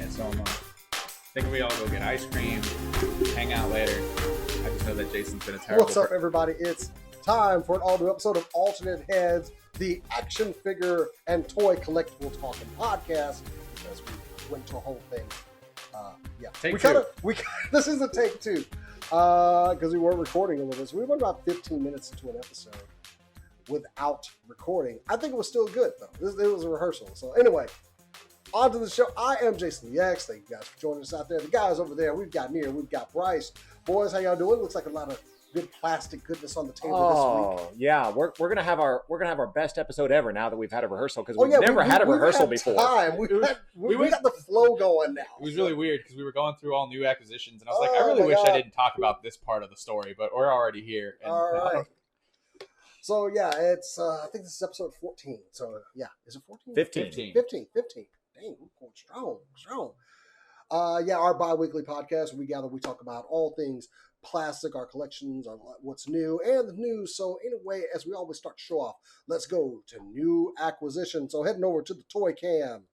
Yeah, so am I. Think we all go get ice cream, hang out later. I just know that Jason's been a terrible. What's up, everybody? It's time for an all-new episode of Alternate Heads, the action figure and toy collectible talking podcast. Because we went to a whole thing. Take two. This is a take two. Because we weren't recording all of this. We went about 15 minutes into an episode without recording. I think it was still good, though. It was a rehearsal. So anyway, on to the show. I am Jason the X. Thank you guys for joining us out there. The guys over there, we've got Near, we've got Bryce. Boys, how y'all doing? Looks like a lot of good plastic goodness on the table this week. Yeah, we're gonna have our best episode ever now that we've had a rehearsal, because we've never had a rehearsal before. We got the flow going now. It was really weird because we were going through all new acquisitions, and I was like, I really wish I didn't talk about this part of the story, but we're already here. And, all right. So yeah, it's I think this is episode 14. So yeah, is it 14? 15. 15. Dang, we're going strong. Yeah, our bi-weekly podcast, we talk about all things plastic, our collections, on what's new and the news. So anyway, as we always start to show off, let's go to new acquisition. So heading over to the toy cam.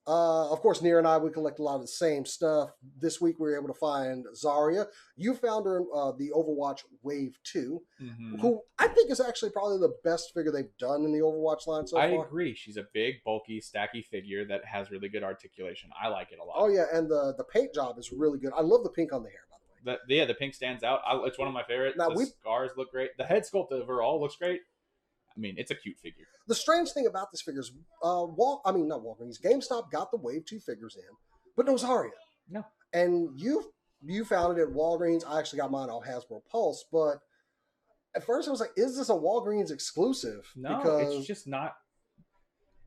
Of course, Near and I, we collect a lot of the same stuff. This week, we were able to find Zarya. You found her in the Overwatch Wave 2, who I think is actually probably the best figure they've done in the Overwatch line so far. I agree. She's a big, bulky, stacky figure that has really good articulation. I like it a lot. Oh, yeah, and the paint job is really good. I love the pink on the hair, by the way. The pink stands out. It's one of my favorites. Now, the scars look great. The head sculpt overall looks great. I mean, it's a cute figure. The strange thing about this figure is, not Walgreens, GameStop got the Wave 2 figures in, but no Zarya. No. And you found it at Walgreens. I actually got mine off Hasbro Pulse, but at first I was like, is this a Walgreens exclusive? No, because it's just not.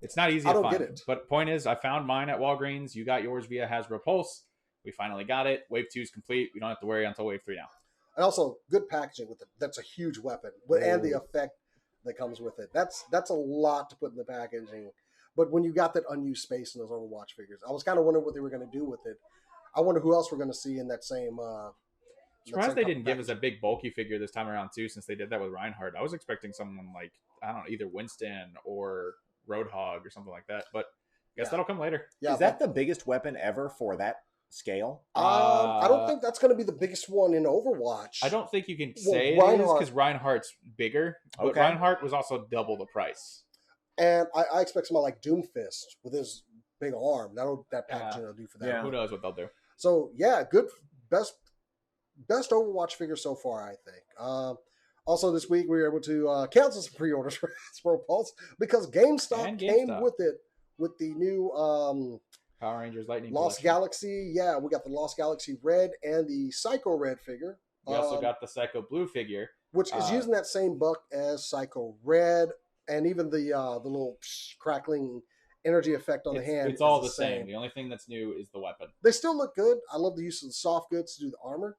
It's not easy I to don't find. get it. But point is, I found mine at Walgreens. You got yours via Hasbro Pulse. We finally got it. Wave 2 is complete. We don't have to worry until Wave 3 now. And also, good packaging with it. That's a huge weapon. And the effect that comes with it. That's a lot to put in the packaging. But when you got that unused space in those Overwatch figures, I was kind of wondering what they were going to do with it. I wonder who else we're going to see in that same. Surprised they didn't give us a big bulky figure this time around too, since they did that with Reinhardt. I was expecting someone like, I don't know, either Winston or Roadhog or something like that. But I guess that'll come later. Yeah, is that the biggest weapon ever for that scale? I don't think that's going to be the biggest one in Overwatch. I don't think you can say it is because Reinhardt's bigger, but Reinhardt was also double the price. And I expect somebody like Doomfist with his big arm. That packaging will do for that. Yeah, who knows what they'll do. So yeah, good best Overwatch figure so far, I think. Also this week we were able to cancel some pre-orders for Hasbro Pulse because GameStop came with it with the new Power Rangers Lightning Lost Collection. Galaxy. Yeah, we got the Lost Galaxy Red and the Psycho Red figure. We also got the Psycho Blue figure, which is using that same buck as Psycho Red, and even the little crackling energy effect on the hand. It's all the same. The only thing that's new is the weapon. They still look good. I love the use of the soft goods to do the armor.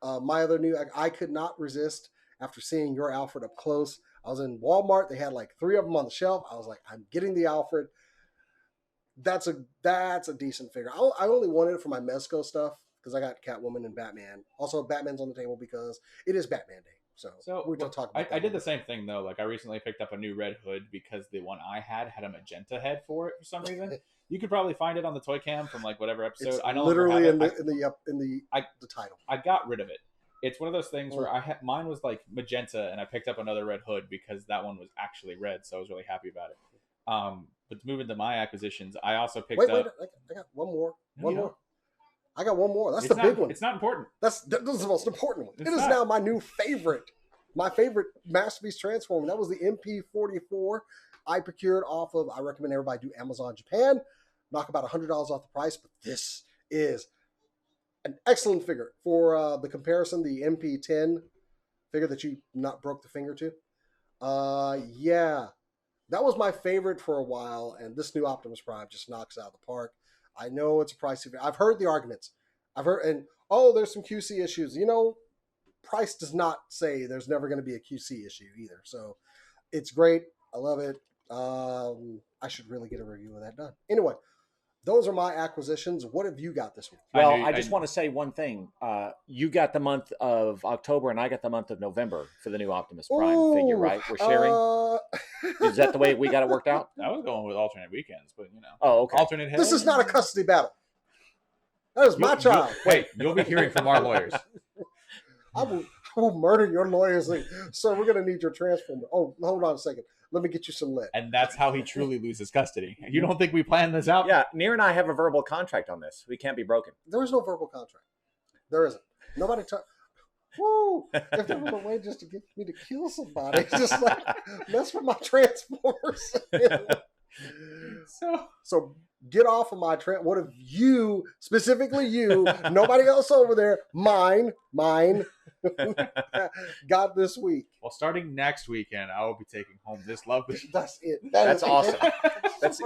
My other new, I could not resist after seeing your Alfred up close. I was in Walmart. They had like 3 of them on the shelf. I was like, I'm getting the Alfred. That's a decent figure. I only wanted it for my Mezco stuff because I got Catwoman and Batman. Also, Batman's on the table because it is Batman Day. So we don't talk about that. I did the same thing though. Like I recently picked up a new red hood because the one I had a magenta head for it for some reason. You could probably find it on the toy cam from like whatever episode. It's I know literally in the title. I got rid of it. It's one of those things where mine was like magenta, and I picked up another red hood because that one was actually red, so I was really happy about it. But to move into my acquisitions, I also picked up. Wait! I got one more. More. I got one more. That's the big one. It's not important. This is the most important one. It is now my new favorite. My favorite Masterpiece Transformer. That was the MP44. I procured off of. I recommend everybody do Amazon Japan. Knock about $100 off the price, but this is an excellent figure for the comparison. The MP10 figure that you not broke the finger to. Yeah, that was my favorite for a while, and this new Optimus Prime just knocks it out of the park. I know it's a pricey figure. I've heard the arguments. There's some QC issues. Price does not say there's never going to be a QC issue either. So it's great. I love it. I should really get a review of that done. Anyway, those are my acquisitions. What have you got this week? Well, I just want to say one thing. You got the month of October, and I got the month of November for the new Optimus Prime figure, right? We're sharing. Is that the way we got it worked out? I was going with alternate weekends, but Oh, okay. Alternate head. This is not a custody battle. That is my child. Wait, you'll be hearing from our lawyers. I will murder your lawyers. Sir, we're going to need your transformer. Oh, hold on a second. Let me get you some lead. And that's how he truly loses custody. You don't think we planned this out? Yeah, Near and I have a verbal contract on this. We can't be broken. There is no verbal contract. There isn't. Nobody Woo! If there was a way just to get me to kill somebody, just like mess with my transformers. So get off of my what have you, specifically you, nobody else over there, mine, got this week? Well, starting next weekend, I will be taking home this love. That's it. That's awesome. That's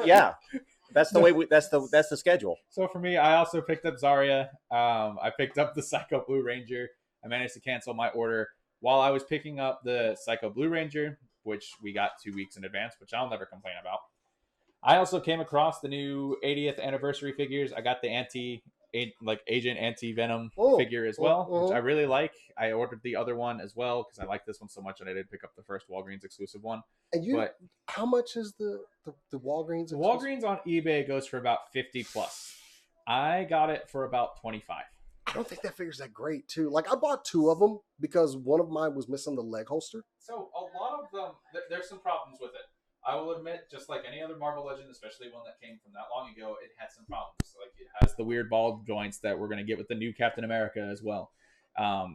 the way that's the schedule. So for me, I also picked up Zarya. I picked up the Psycho Blue Ranger. I managed to cancel my order while I was picking up the Psycho Blue Ranger, which we got 2 weeks in advance, which I'll never complain about. I also came across the new 80th anniversary figures. I got the Agent Anti-Venom figure as well, which I really like. I ordered the other one as well because I like this one so much, and I did pick up the first Walgreens exclusive one. And how much is the Walgreens? The Walgreens on eBay goes for about 50 plus. I got it for about 25. I don't think that figure's that great too. Like I bought 2 of them because one of mine was missing the leg holster. So a lot of them, there's some problems with it. I will admit, just like any other Marvel Legend, especially one that came from that long ago, it had some problems. Like it has the weird ball joints that we're going to get with the new Captain America as well.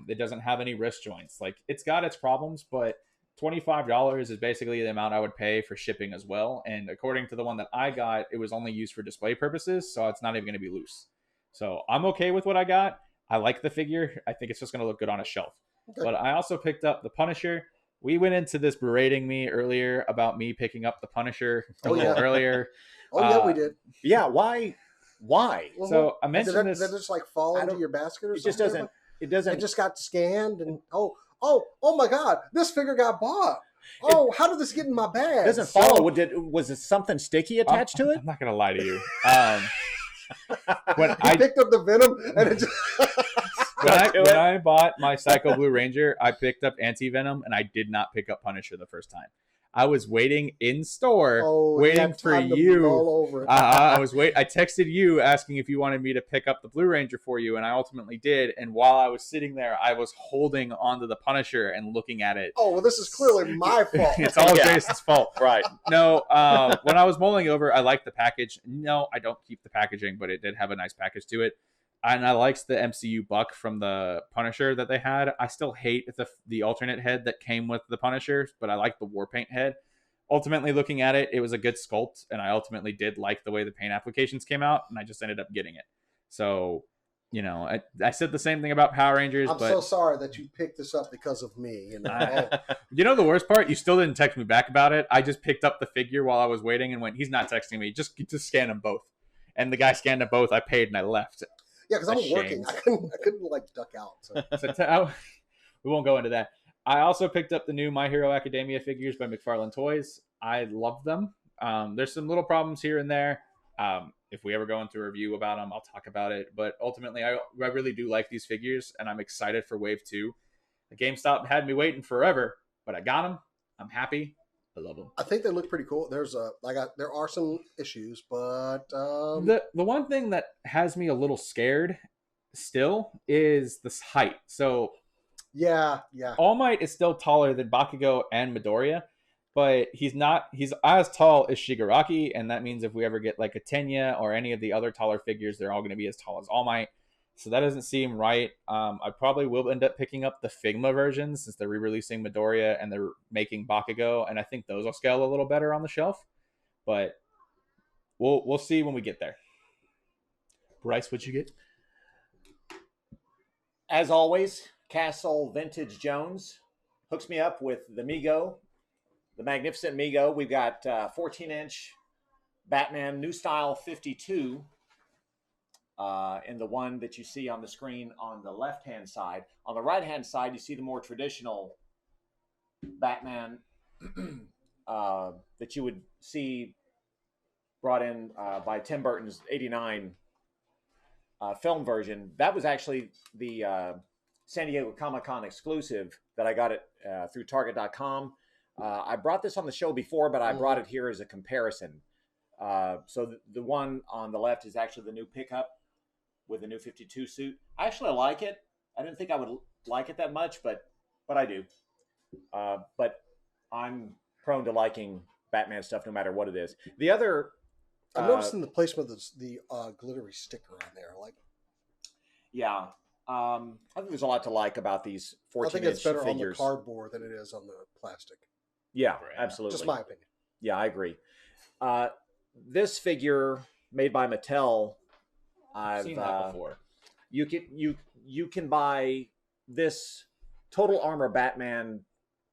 It doesn't have any wrist joints. Like it's got its problems, but $25 is basically the amount I would pay for shipping as well. And according to the one that I got, it was only used for display purposes, so it's not even going to be loose. So I'm okay with what I got. I like the figure. I think it's just going to look good on a shelf. Okay. But I also picked up the Punisher. We went into this berating me earlier about me picking up the Punisher earlier. Yeah, we did. Yeah, why? Well, so I mentioned this. Did it just like fall into your basket or something? Just doesn't. It doesn't. It just got scanned and oh my God! This figure got bought. How did this get in my bag? It doesn't follow. Was it something sticky attached to it? I'm not going to lie to you. When I picked up the Venom and it just... when I bought my Psycho Blue Ranger, I picked up Anti-Venom and I did not pick up Punisher the first time. I was waiting in store, waiting for you. I texted you asking if you wanted me to pick up the Blue Ranger for you, and I ultimately did. And while I was sitting there, I was holding onto the Punisher and looking at it. Oh, well, this is clearly my fault. It's all Jason's fault. Right. No, when I was mulling over, I liked the package. No, I don't keep the packaging, but it did have a nice package to it. And I liked the MCU buck from the Punisher that they had. I still hate the alternate head that came with the Punisher, but I like the war paint head. Ultimately, looking at it, it was a good sculpt, and I ultimately did like the way the paint applications came out, and I just ended up getting it. So, I said the same thing about Power Rangers. I'm so sorry that you picked this up because of me. The worst part? You still didn't text me back about it. I just picked up the figure while I was waiting and went, he's not texting me. Just scan them both. And the guy scanned them both. I paid, and I left. Yeah, because I was working. I couldn't duck out. So. We won't go into that. I also picked up the new My Hero Academia figures by McFarlane Toys. I love them. There's some little problems here and there. If we ever go into a review about them, I'll talk about it. But ultimately, I really do like these figures, and I'm excited for Wave 2. The GameStop had me waiting forever, but I got them. I'm happy. I love them. I think they look pretty cool. There are some issues, but the one thing that has me a little scared still is this height. So yeah, All Might is still taller than Bakugo and Midoriya, but he's as tall as Shigaraki, and that means if we ever get like a Tenya or any of the other taller figures, they're all going to be as tall as All Might. So that doesn't seem right. I probably will end up picking up the Figma versions since they're re-releasing Midoriya and they're making Bakugo, and I think those will scale a little better on the shelf. But we'll see when we get there. Bryce, what'd you get? As always, Castle Vintage Jones hooks me up with the Mego, the magnificent Mego. We've got 14-inch Batman New Style 52. And the one that you see on the screen on the left-hand side. On the right-hand side, you see the more traditional Batman that you would see brought in by Tim Burton's '89 film version. That was actually the San Diego Comic-Con exclusive that I got it through Target.com. I brought this on the show before, but I brought it here as a comparison. So the one on the left is actually the new pickup with the new 52 suit. I actually like it. I didn't think I would like it that much, but I do. But I'm prone to liking Batman stuff no matter what it is. The other... I'm noticing the placement of the glittery sticker on there. Like, yeah. I think there's a lot to like about these 14-inch figures. I think it's better on the cardboard than it is on the plastic. Yeah, absolutely. Just my opinion. Yeah, I agree. This figure made by Mattel, I've seen that before. You can buy this Total Armor Batman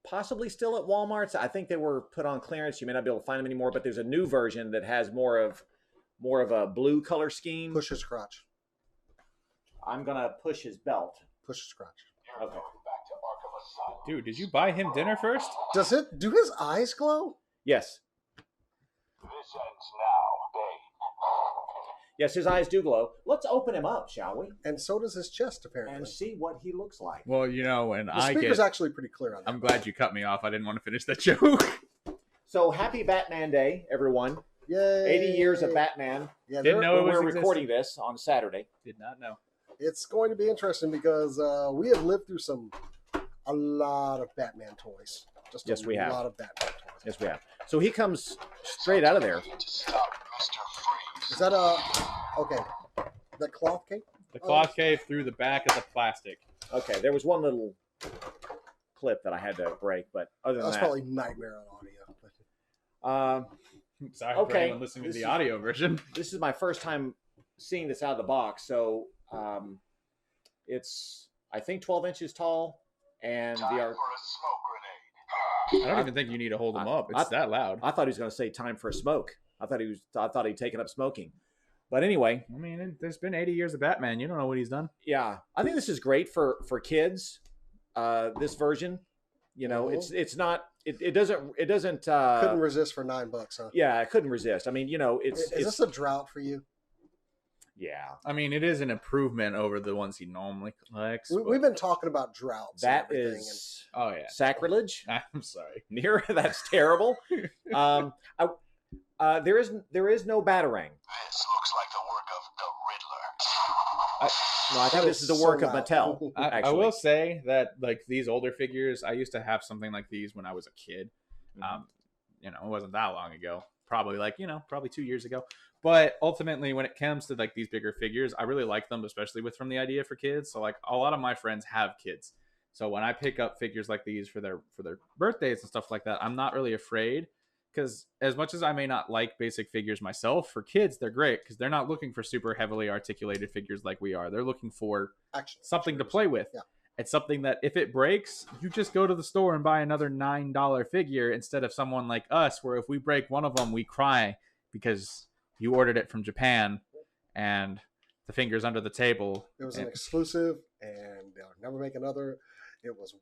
possibly still at Walmart's. I think they were put on clearance. You may not be able to find them anymore, but there's a new version that has more of a blue color scheme. Push his crotch. I'm gonna push his belt. Push his crotch. Okay. Dude, did you buy him dinner first? Do his eyes glow? Yes. This ends now, Bane. Yes, his eyes do glow. Let's open him up, shall we? And so does his chest, apparently. And see what he looks like. Well, you know, and the speaker's actually pretty clear on that. I'm glad you cut me off. I didn't want to finish that joke. So happy Batman Day, everyone. Yay. 80 years of Batman. Yeah, Didn't know it was we're recording this on Saturday. Did not know. It's going to be interesting because we have lived through a lot of Batman toys. Yes, we have. A lot of Batman toys. Yes, we have. So he comes straight out of there. Is that okay? That cloth cape? The cloth cave through the back of the plastic. Okay, there was one little clip that I had to break, but other than That's that, probably nightmare on audio. Sorry Okay, for anyone listening to the audio version. This is my first time seeing this out of the box, so it's I think 12 inches tall, and Time the for art. a smoke grenade. I don't even think you need to hold him up. It's that loud. I thought he was going to say time for a smoke. I thought he'd taken up smoking, but anyway. I mean, there's been 80 years of Batman. You don't know what he's done. Yeah, I think this is great for kids. This version, you know, it's not. It doesn't. Couldn't resist for $9, huh? Yeah, I couldn't resist. I mean, you know, Is this a drought for you? Yeah. I mean, it is an improvement over the ones he normally collects. We've been talking about droughts. That is oh yeah, sacrilege. I'm sorry. That's terrible. There is no Batarang. This looks like the work of the Riddler. No, I think this is the work of Mattel. I Actually, will say that like these older figures, I used to have something like these when I was a kid. You know, it wasn't that long ago. Probably probably 2 years ago. But ultimately, when it comes to like these bigger figures, I really like them, especially with From the Idea for Kids. So like a lot of my friends have kids. So when I pick up figures like these for their birthdays and stuff like that, I'm not really afraid, because as much as I may not like basic figures myself, for kids they're great because they're not looking for super heavily articulated figures like we are. They're looking for something to play with. Yeah. It's something that if it breaks, you just go to the store and buy another $9 figure instead of someone like us, where if we break one of them, we cry because you ordered it from Japan and the finger's under the table. It was an exclusive, and they'll never make another. It was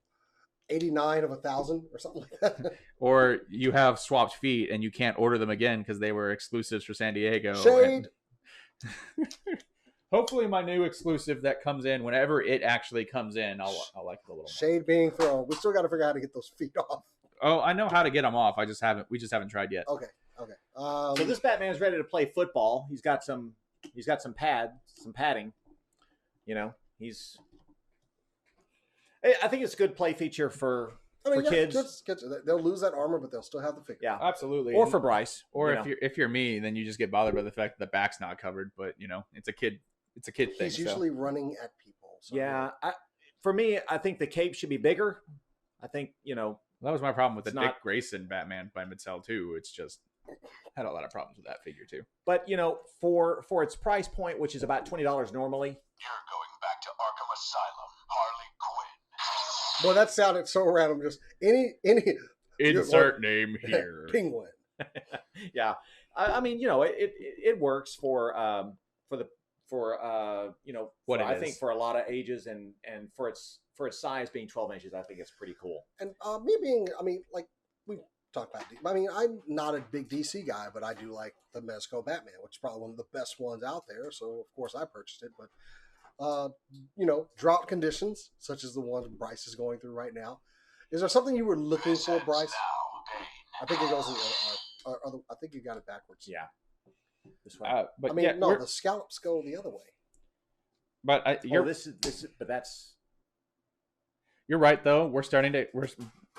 89 of 1,000 or something like that. Or you have swapped feet and you can't order them again because they were exclusives for San Diego. Shade. Hopefully my new exclusive that comes in, whenever it actually comes in, I'll like it a little more. Shade being thrown. We still got to figure out how to get those feet off. Oh, I know how to get them off. We just haven't tried yet. Okay. so this Batman's ready to play football. He's got some padding. You know, I think it's a good play feature for kids. They'll lose that armor, but they'll still have the figure. Yeah, absolutely. Or for Bryce. Or if you're me, then you just get bothered by the fact that the back's not covered. But it's a kid thing. He's usually running at people. So. Yeah, for me, I think the cape should be bigger. I think that was my problem with the Dick Grayson Batman by Mattel too. It's just had a lot of problems with that figure too. But for its price point, which is about $20 normally. You're going back to Arkham Asylum, Harley Quinn. Boy, that sounded so random. Just any insert name here. Penguin. Yeah, I mean, it works for I think for a lot of ages and for its size being 12 inches, I think it's pretty cool. And talk about. I mean, I'm not a big DC guy, but I do like the Mezco Batman, which is probably one of the best ones out there. So of course I purchased it. But drought conditions such as the ones Bryce is going through right now. Is there something you were looking for, Bryce? I think it goes in I think you got it backwards. Yeah. This way. But I mean, yeah, no, the scallops go the other way. but this is, but that's. You're right though.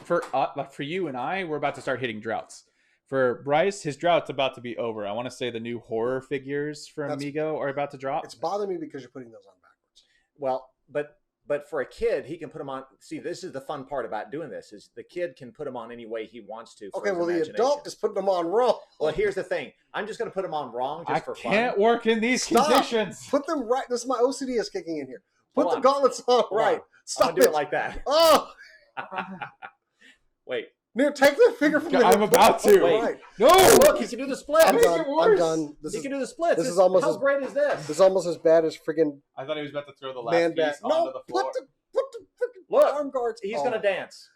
For you and I, we're about to start hitting droughts. For Bryce, his drought's about to be over. I want to say the new horror figures from Amigo are about to drop. It's bothering me because you're putting those on backwards. Well, but for a kid, he can put them on. See, this is the fun part about doing this: is the kid can put them on any way he wants to. Okay, well, the adult is putting them on wrong. Well, here's the thing: I'm just going to put them on wrong just for fun. I can't work in these conditions. Put them right. This is my OCD is kicking in here. Put the gauntlets on right. Stop do it like that. Oh, wait. Near, take the finger from the. I'm about to. Wait. Right. No, look, he can do the split. I'm done. He can do the splits. This is almost how as great is this? This is almost as bad as friggin' I thought he was about to throw the last man piece back. onto No, the floor. put the freaking Look, arm guards. He's going to dance.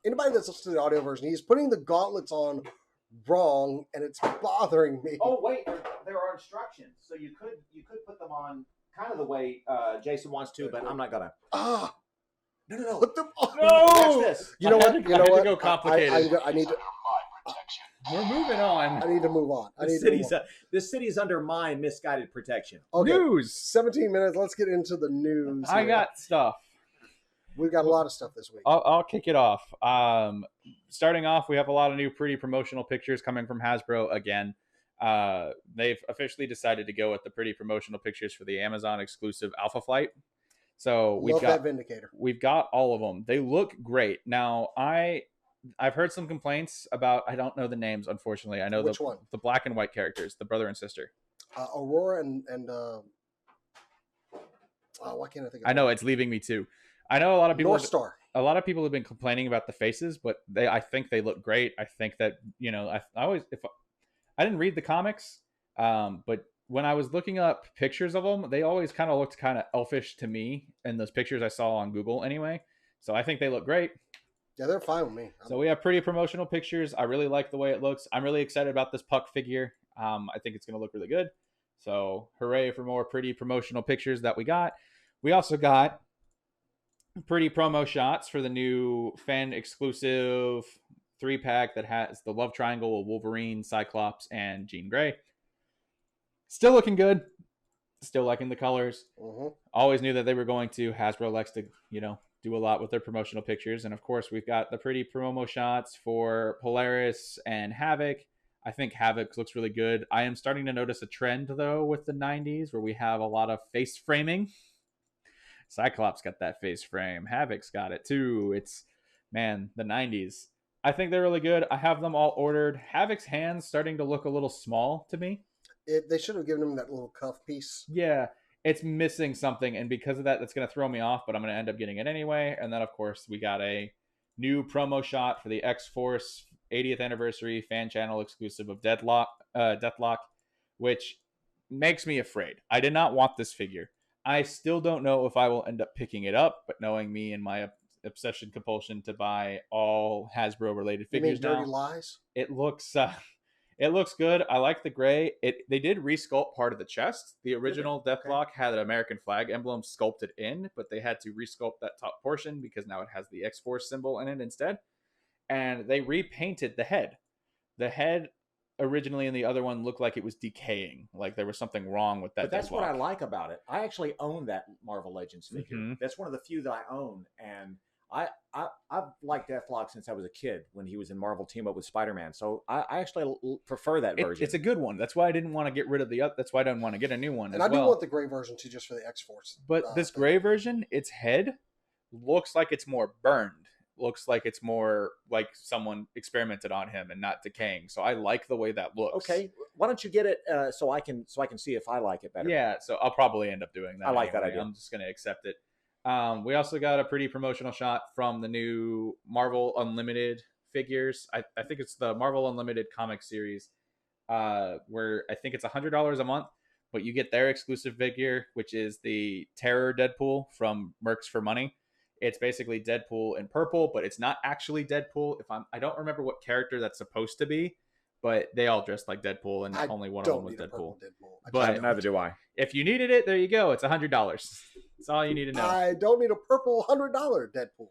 Anybody that's listening to the audio version, he's putting the gauntlets on wrong, and it's bothering me. Oh wait, there are instructions, so you could put them on kind of the way Jason wants to, but I'm not gonna. No. Put them on. No! Watch this. You know what? I had to go complicated. I need to. We're moving on. I need to move on. This city is under my misguided protection. Okay. News. 17 minutes. Let's get into the news. I here. got stuff. We've got a lot of stuff this week. I'll kick it off. Starting off, we have a lot of new pretty promotional pictures coming from Hasbro again. They've officially decided to go with the pretty promotional pictures for the Amazon exclusive Alpha Flight. So Love that Vindicator. We've got all of them. They look great. Now, I've heard some complaints about, I don't know the names, unfortunately. I know Which one? The black and white characters, the brother and sister. Aurora and why can't I think of it? I know it's leaving me too. I know a lot of people. North Star. A lot of people have been complaining about the faces, but I think they look great. I think that, I didn't read the comics, but when I was looking up pictures of them, they always kind of looked kind of elfish to me in those pictures I saw on Google anyway. So I think they look great. Yeah, they're fine with me. So we have pretty promotional pictures. I really like the way it looks. I'm really excited about this Puck figure. I think it's going to look really good. So hooray for more pretty promotional pictures that we got. We also got pretty promo shots for the new fan exclusive 3-pack that has the love triangle of Wolverine, Cyclops, and Jean Grey. Still looking good. Still liking the colors. Mm-hmm. Always knew that they were going to. Hasbro likes to, do a lot with their promotional pictures. And of course, we've got the pretty promo shots for Polaris and Havoc. I think Havoc looks really good. I am starting to notice a trend, though, with the 90s where we have a lot of face framing. Cyclops got that face frame. Havoc's got it, too. It's, man, the 90s. I think they're really good. I have them all ordered. Havoc's hands starting to look a little small to me. They should have given him that little cuff piece. Yeah, it's missing something, and because of that, that's going to throw me off, but I'm going to end up getting it anyway. And then, of course, we got a new promo shot for the X-Force 80th anniversary fan channel exclusive of Deathlock, which makes me afraid. I did not want this figure. I still don't know if I will end up picking it up, but knowing me and my obsession compulsion to buy all Hasbro-related figures now, Dirty Lies? it looks good. I like the gray. They did resculpt part of the chest. The original Deathlock had an American flag emblem sculpted in, but they had to resculpt that top portion because now it has the X-Force symbol in it instead. And they repainted the head. The head originally in the other one looked like it was decaying, like there was something wrong with that. But that's Deathlock. what I like about it. I actually own that Marvel Legends figure. Mm-hmm. That's one of the few that I own, and I've liked Deathlock since I was a kid when he was in Marvel Team Up with Spider-Man. So I actually prefer that version. It's a good one. That's why I didn't want to get rid of that's why I didn't want to get a new one. And I do want the gray version too, just for the X-Force. But this gray version, its head looks like it's more burned. Looks like it's more like someone experimented on him and not decaying. So I like the way that looks. Okay, why don't you get it so I can see if I like it better? Yeah, so I'll probably end up doing that. I like that idea. I'm just going to accept it. We also got a pretty promotional shot from the new Marvel Unlimited figures. I think it's the Marvel Unlimited comic series, where I think it's $100 a month, but you get their exclusive figure, which is the Terror Deadpool from Mercs for Money. It's basically Deadpool in purple, but it's not actually Deadpool. I don't remember what character that's supposed to be, but they all dressed like Deadpool, and I only one of them don't was need a purple Deadpool. Deadpool. But Neither do I. if you needed it, there you go. It's $100. That's all you need to know. I don't need a purple $100 Deadpool.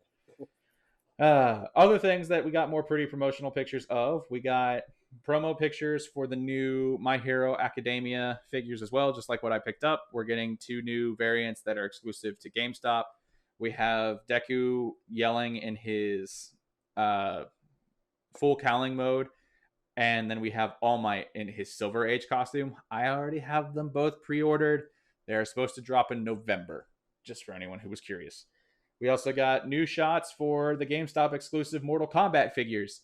Other things that we got more pretty promotional pictures of. We got promo pictures for the new My Hero Academia figures as well, just like what I picked up. We're getting 2 new variants that are exclusive to GameStop. We have Deku yelling in his full cowling mode, and then we have All Might in his Silver Age costume. I already have them both pre-ordered. They're supposed to drop in November, just for anyone who was curious. We also got new shots for the GameStop exclusive Mortal Kombat figures.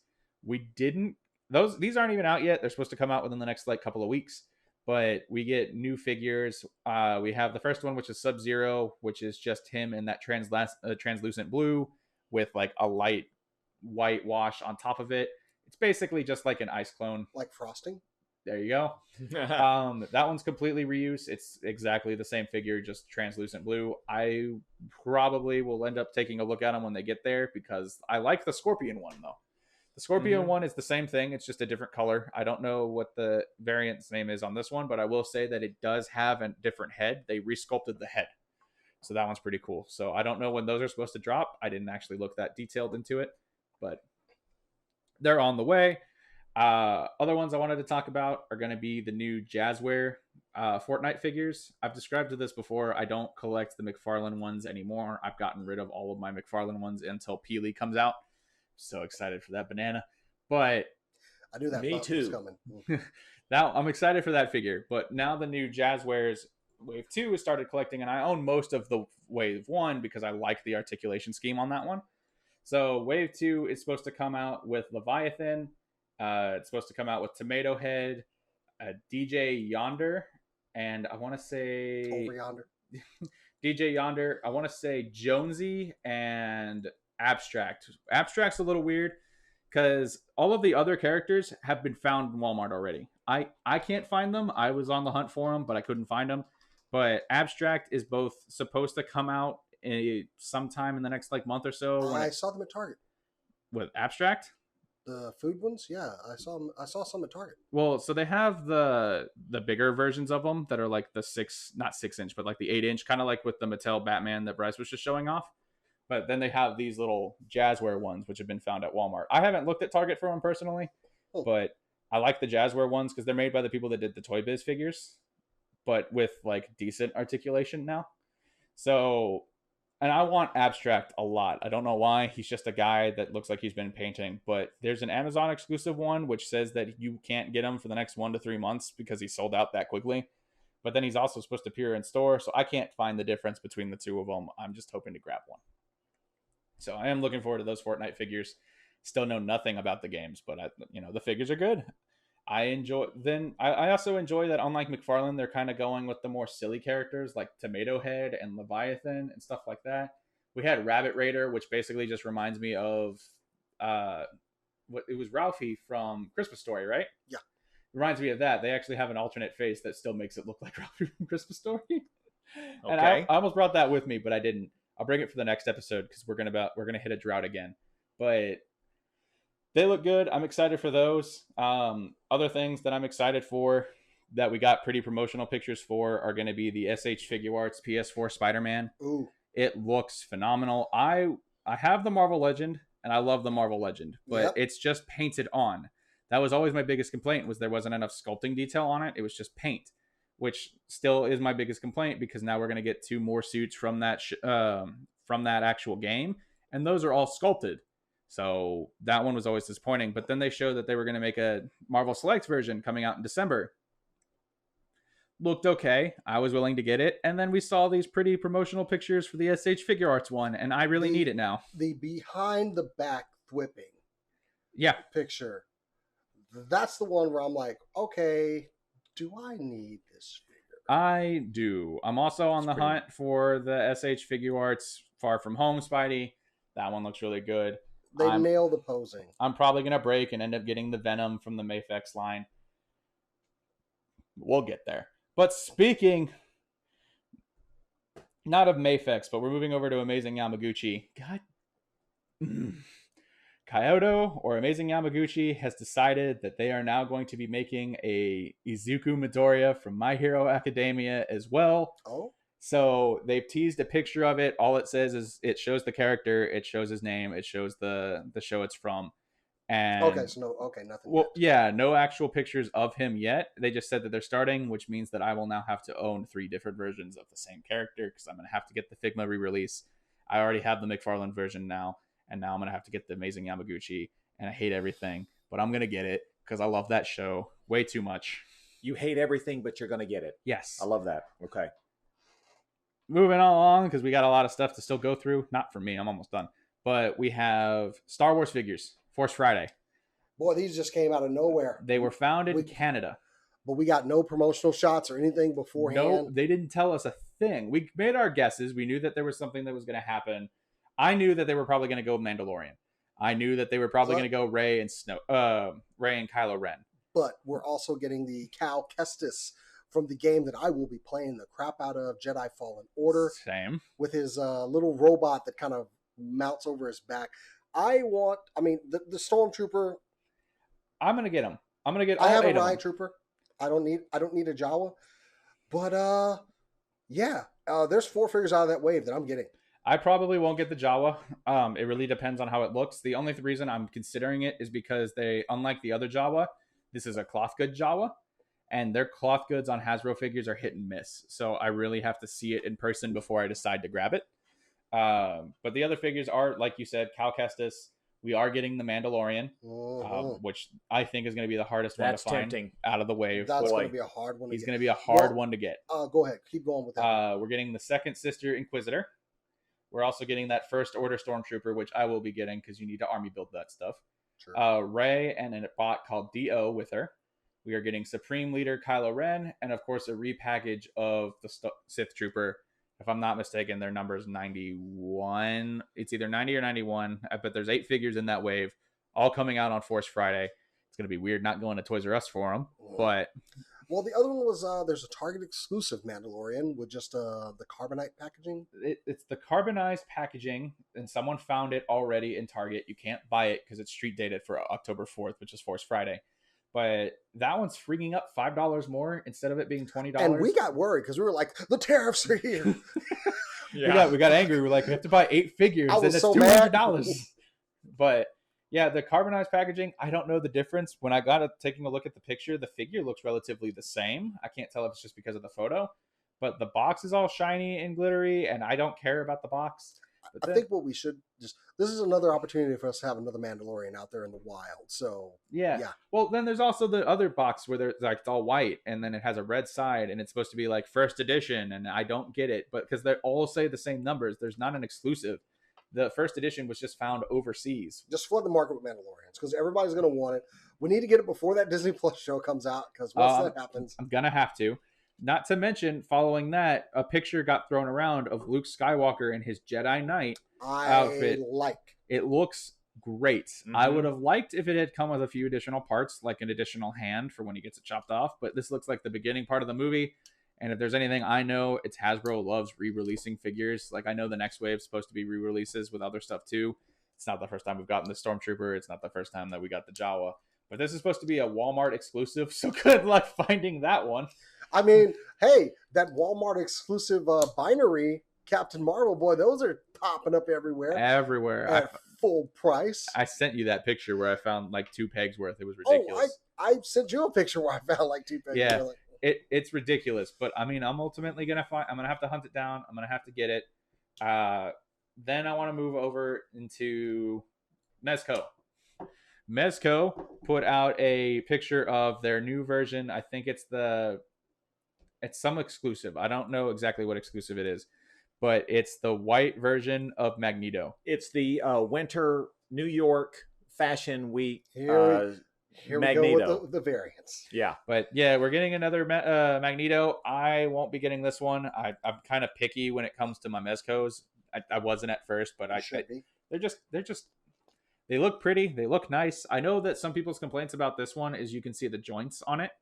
These aren't even out yet. They're supposed to come out within the next couple of weeks, but we get new figures. We have the first one, which is Sub-Zero, which is just him in that translucent blue with a light white wash on top of it. It's basically just like an ice clone. Like frosting? There you go. That one's completely reused. It's exactly the same figure, just translucent blue. I probably will end up taking a look at them when they get there because I like the Scorpion one, though. The Scorpion one is the same thing. It's just a different color. I don't know what the variant's name is on this one, but I will say that it does have a different head. They resculpted the head. So that one's pretty cool. So I don't know when those are supposed to drop. I didn't actually look that detailed into it, but they're on the way. Other ones I wanted to talk about are going to be the new Jazzware Fortnite figures. I've described this before. I don't collect the McFarlane ones anymore. I've gotten rid of all of my McFarlane ones until Peely comes out. So excited for that banana. But I knew that. Me too. Coming. Now I'm excited for that figure. But now the new Jazzwares Wave 2 has started collecting, and I own most of the Wave 1 because I like the articulation scheme on that one. So Wave 2 is supposed to come out with Leviathan. It's supposed to come out with Tomato Head, DJ Yonder, and I want to say Over yonder. DJ Yonder. I want to say Jonesy and Abstract. Abstract's a little weird because all of the other characters have been found in Walmart already. I can't find them. I was on the hunt for them, but I couldn't find them. But Abstract is both supposed to come out sometime in the next month or so. I saw them at Target. With Abstract? The food ones, yeah, I saw some at Target. Well, so they have the bigger versions of them that are not 6-inch, but the 8-inch, kind of like with the Mattel Batman that Bryce was just showing off. But then they have these little Jazzware ones, which have been found at Walmart. I haven't looked at Target for them personally, but I like the Jazzware ones because they're made by the people that did the Toy Biz figures, but with decent articulation now. So. And I want Abstract a lot. I don't know why. He's just a guy that looks like he's been painting. But there's an Amazon exclusive one, which says that you can't get him for the next 1 to 3 months because he sold out that quickly. But then he's also supposed to appear in store. So I can't find the difference between the two of them. I'm just hoping to grab one. So I am looking forward to those Fortnite figures. Still know nothing about the games, but the figures are good. I also enjoy that, unlike McFarlane, they're kind of going with the more silly characters like Tomato Head and Leviathan and stuff like that. We had Rabbit Raider, which basically just reminds me of it was Ralphie from Christmas Story, right? Yeah. Reminds me of that. They actually have an alternate face that still makes it look like Ralphie from Christmas Story. And I almost brought that with me, but I didn't. I'll bring it for the next episode because we're gonna hit a drought again. But they look good. I'm excited for those. Other things that I'm excited for that we got pretty promotional pictures for are going to be the SH Figuarts PS4 Spider-Man. Ooh. It looks phenomenal. I have the Marvel Legend, and I love the Marvel Legend, but It's just painted on. That was always my biggest complaint, was there wasn't enough sculpting detail on it. It was just paint, which still is my biggest complaint because now we're going to get 2 more suits from that actual game, and those are all sculpted. So that one was always disappointing. But then they showed that they were going to make a Marvel Select version coming out in December. Looked okay. I was willing to get it. And then we saw these pretty promotional pictures for the SH Figuarts one, and I really need it now. The behind the back whipping picture. That's the one where I'm like, okay, do I need this figure? I do. I'm also on the hunt for the SH Figuarts Far From Home Spidey. That one looks really good. They nail the posing. I'm probably going to break and end up getting the Venom from the Mafex line. We'll get there. But speaking not of Mafex, but we're moving over to Amazing Yamaguchi. God. Kyoto or Amazing Yamaguchi has decided that they are now going to be making a Izuku Midoriya from My Hero Academia as well. Oh, So they've teased a picture of it. All it says is it shows the character, it shows his name, it shows the show it's from. And okay. So nothing. well, yet. yeah, no actual pictures of him yet. They just said that they're starting, which means that I will now have to own 3 different versions of the same character because I'm going to have to get the Figma re-release. I already have the McFarlane version now, and now I'm going to have to get the Amazing Yamaguchi, and I hate everything, but I'm going to get it because I love that show way too much. You hate everything, but you're going to get it. Yes. I love that. Okay. Moving on along because we got a lot of stuff to still go through. Not for me, I'm almost done. But we have Star Wars figures, Force Friday. Boy, these just came out of nowhere. They were found in Canada. But we got no promotional shots or anything beforehand. No, they didn't tell us a thing. We made our guesses. We knew that there was something that was going to happen. I knew that they were probably going to go Mandalorian. I knew that they were probably going to go Rey and Kylo Ren. But we're also getting the Cal Kestis from the game that I will be playing the crap out of, Jedi Fallen Order. Same. With his little robot that kind of mounts over his back. The Stormtrooper. I'm going to get him. I'm going to get all I have 8 a of them. Riot Trooper. I don't need a Jawa. But there's 4 figures out of that wave that I'm getting. I probably won't get the Jawa. It really depends on how it looks. The only reason I'm considering it is because they, unlike the other Jawa, this is a cloth good Jawa, and their cloth goods on Hasbro figures are hit and miss. So I really have to see it in person before I decide to grab it. But the other figures are, like you said, Cal Kestis. We are getting the Mandalorian, which I think is going to be the hardest one to find tempting. Out of the wave. That's going to be a hard one to get. He's going to be a hard one to get. Go ahead. Keep going with that. We're getting the second sister Inquisitor. We're also getting that First Order Stormtrooper, which I will be getting because you need to army build that stuff. Sure. Rey and a bot called D.O. with her. We are getting Supreme Leader Kylo Ren, and of course a repackage of the Sith Trooper. If I'm not mistaken, their number is 91. It's either 90 or 91. But there's 8 figures in that wave, all coming out on Force Friday. It's going to be weird not going to Toys R Us for them. But well, the other one was there's a Target exclusive Mandalorian with just the carbonite packaging. It's the carbonized packaging, and someone found it already in Target. You can't buy it because it's street dated for October 4th, which is Force Friday. But that one's freaking up $5 more instead of it being $20. And we got worried because we were like, the tariffs are here. We got angry. We're like, we have to buy 8 figures, and it's so $200. But yeah, the carbonized packaging, I don't know the difference. When I got taking a look at the picture, the figure looks relatively the same. I can't tell if it's just because of the photo, but the box is all shiny and glittery, and I don't care about the box. I think what we should this is another opportunity for us to have another Mandalorian out there in the wild. So yeah. Well, then there's also the other box where they're like it's all white and then it has a red side and it's supposed to be like first edition, and I don't get it, but because they all say the same numbers, there's not an exclusive. The first edition was just found overseas. Just flood the market with Mandalorians because everybody's going to want it. We need to get it before that Disney Plus show comes out because once that happens, I'm gonna have to. Not to mention, following that, a picture got thrown around of Luke Skywalker in his Jedi Knight outfit. It looks great. Mm-hmm. I would have liked if it had come with a few additional parts, like an additional hand for when he gets it chopped off. But this looks like the beginning part of the movie. And if there's anything I know, it's Hasbro loves re-releasing figures. Like I know the next wave is supposed to be re-releases with other stuff too. It's not the first time we've gotten the Stormtrooper. It's not the first time that we got the Jawa. But this is supposed to be a Walmart exclusive, so good luck finding that one. I mean, hey, that Walmart exclusive binary Captain Marvel, boy, those are popping up everywhere. At full price. I sent you that picture where I found like 2 pegs worth. It was ridiculous. I sent you a picture where I found like 2 pegs. Yeah, it's ridiculous. But I mean, I'm ultimately gonna have to hunt it down. I'm gonna have to get it. Then I want to move over into Mezco. Mezco put out a picture of their new version. I think it's some exclusive. I don't know exactly what exclusive it is, but it's the white version of Magneto. It's the Winter New York Fashion Week. Here Magneto. We go with the variants. Yeah. But yeah, we're getting another Magneto. I won't be getting this one. I'm kind of picky when it comes to my Mezcos. I wasn't at first, but they look pretty. They look nice. I know that some people's complaints about this one is you can see the joints on it.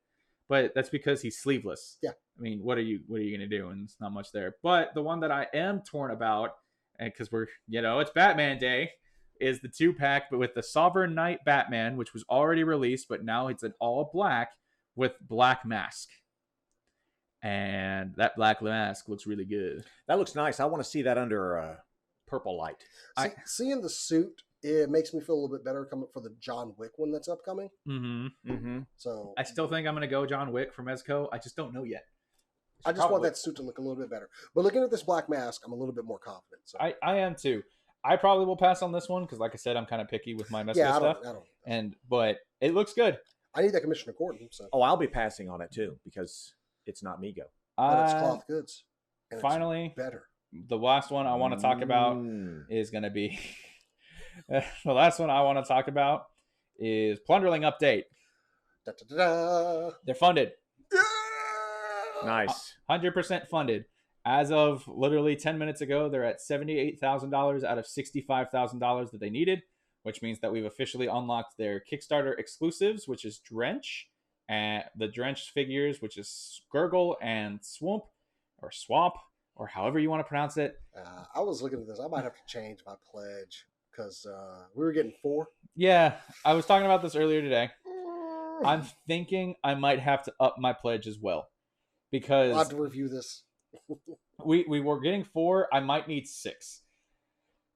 but that's because he's sleeveless. Yeah. I mean, what are you gonna do? And it's not much there. But the one that I am torn about, and because we're it's Batman Day, is the 2-pack, but with the Sovereign Knight Batman, which was already released, but now it's an all black with black mask. And that black mask looks really good. That looks nice. I want to see that under purple light. Seeing the suit, it makes me feel a little bit better coming for the John Wick one that's upcoming. So I still think I'm going to go John Wick for Mezco. I just don't know yet. I just want that suit to look a little bit better. But looking at this black mask, I'm a little bit more confident. So I am too. I probably will pass on this one because, like I said, I'm kind of picky with my Mezco stuff. But it looks good. I need that Commissioner Gordon. So. Oh, I'll be passing on it too because it's not Mego. But it's cloth goods. And finally, it's better. The last one I want to talk about is going to be the last one I want to talk about is Plunderling Update. Da, da, da, da. They're funded. Yeah! Nice. 100% funded. As of literally 10 minutes ago, they're at $78,000 out of $65,000 that they needed, which means that we've officially unlocked their Kickstarter exclusives, which is Drench, and the Drench figures, which is Gurgle and Swamp, or however you want to pronounce it. I was looking at this. I might have to change my pledge because we were getting 4. Yeah, I was talking about this earlier today. I'm thinking I might have to up my pledge as well because I'll have to review this. we were getting 4. I might need 6.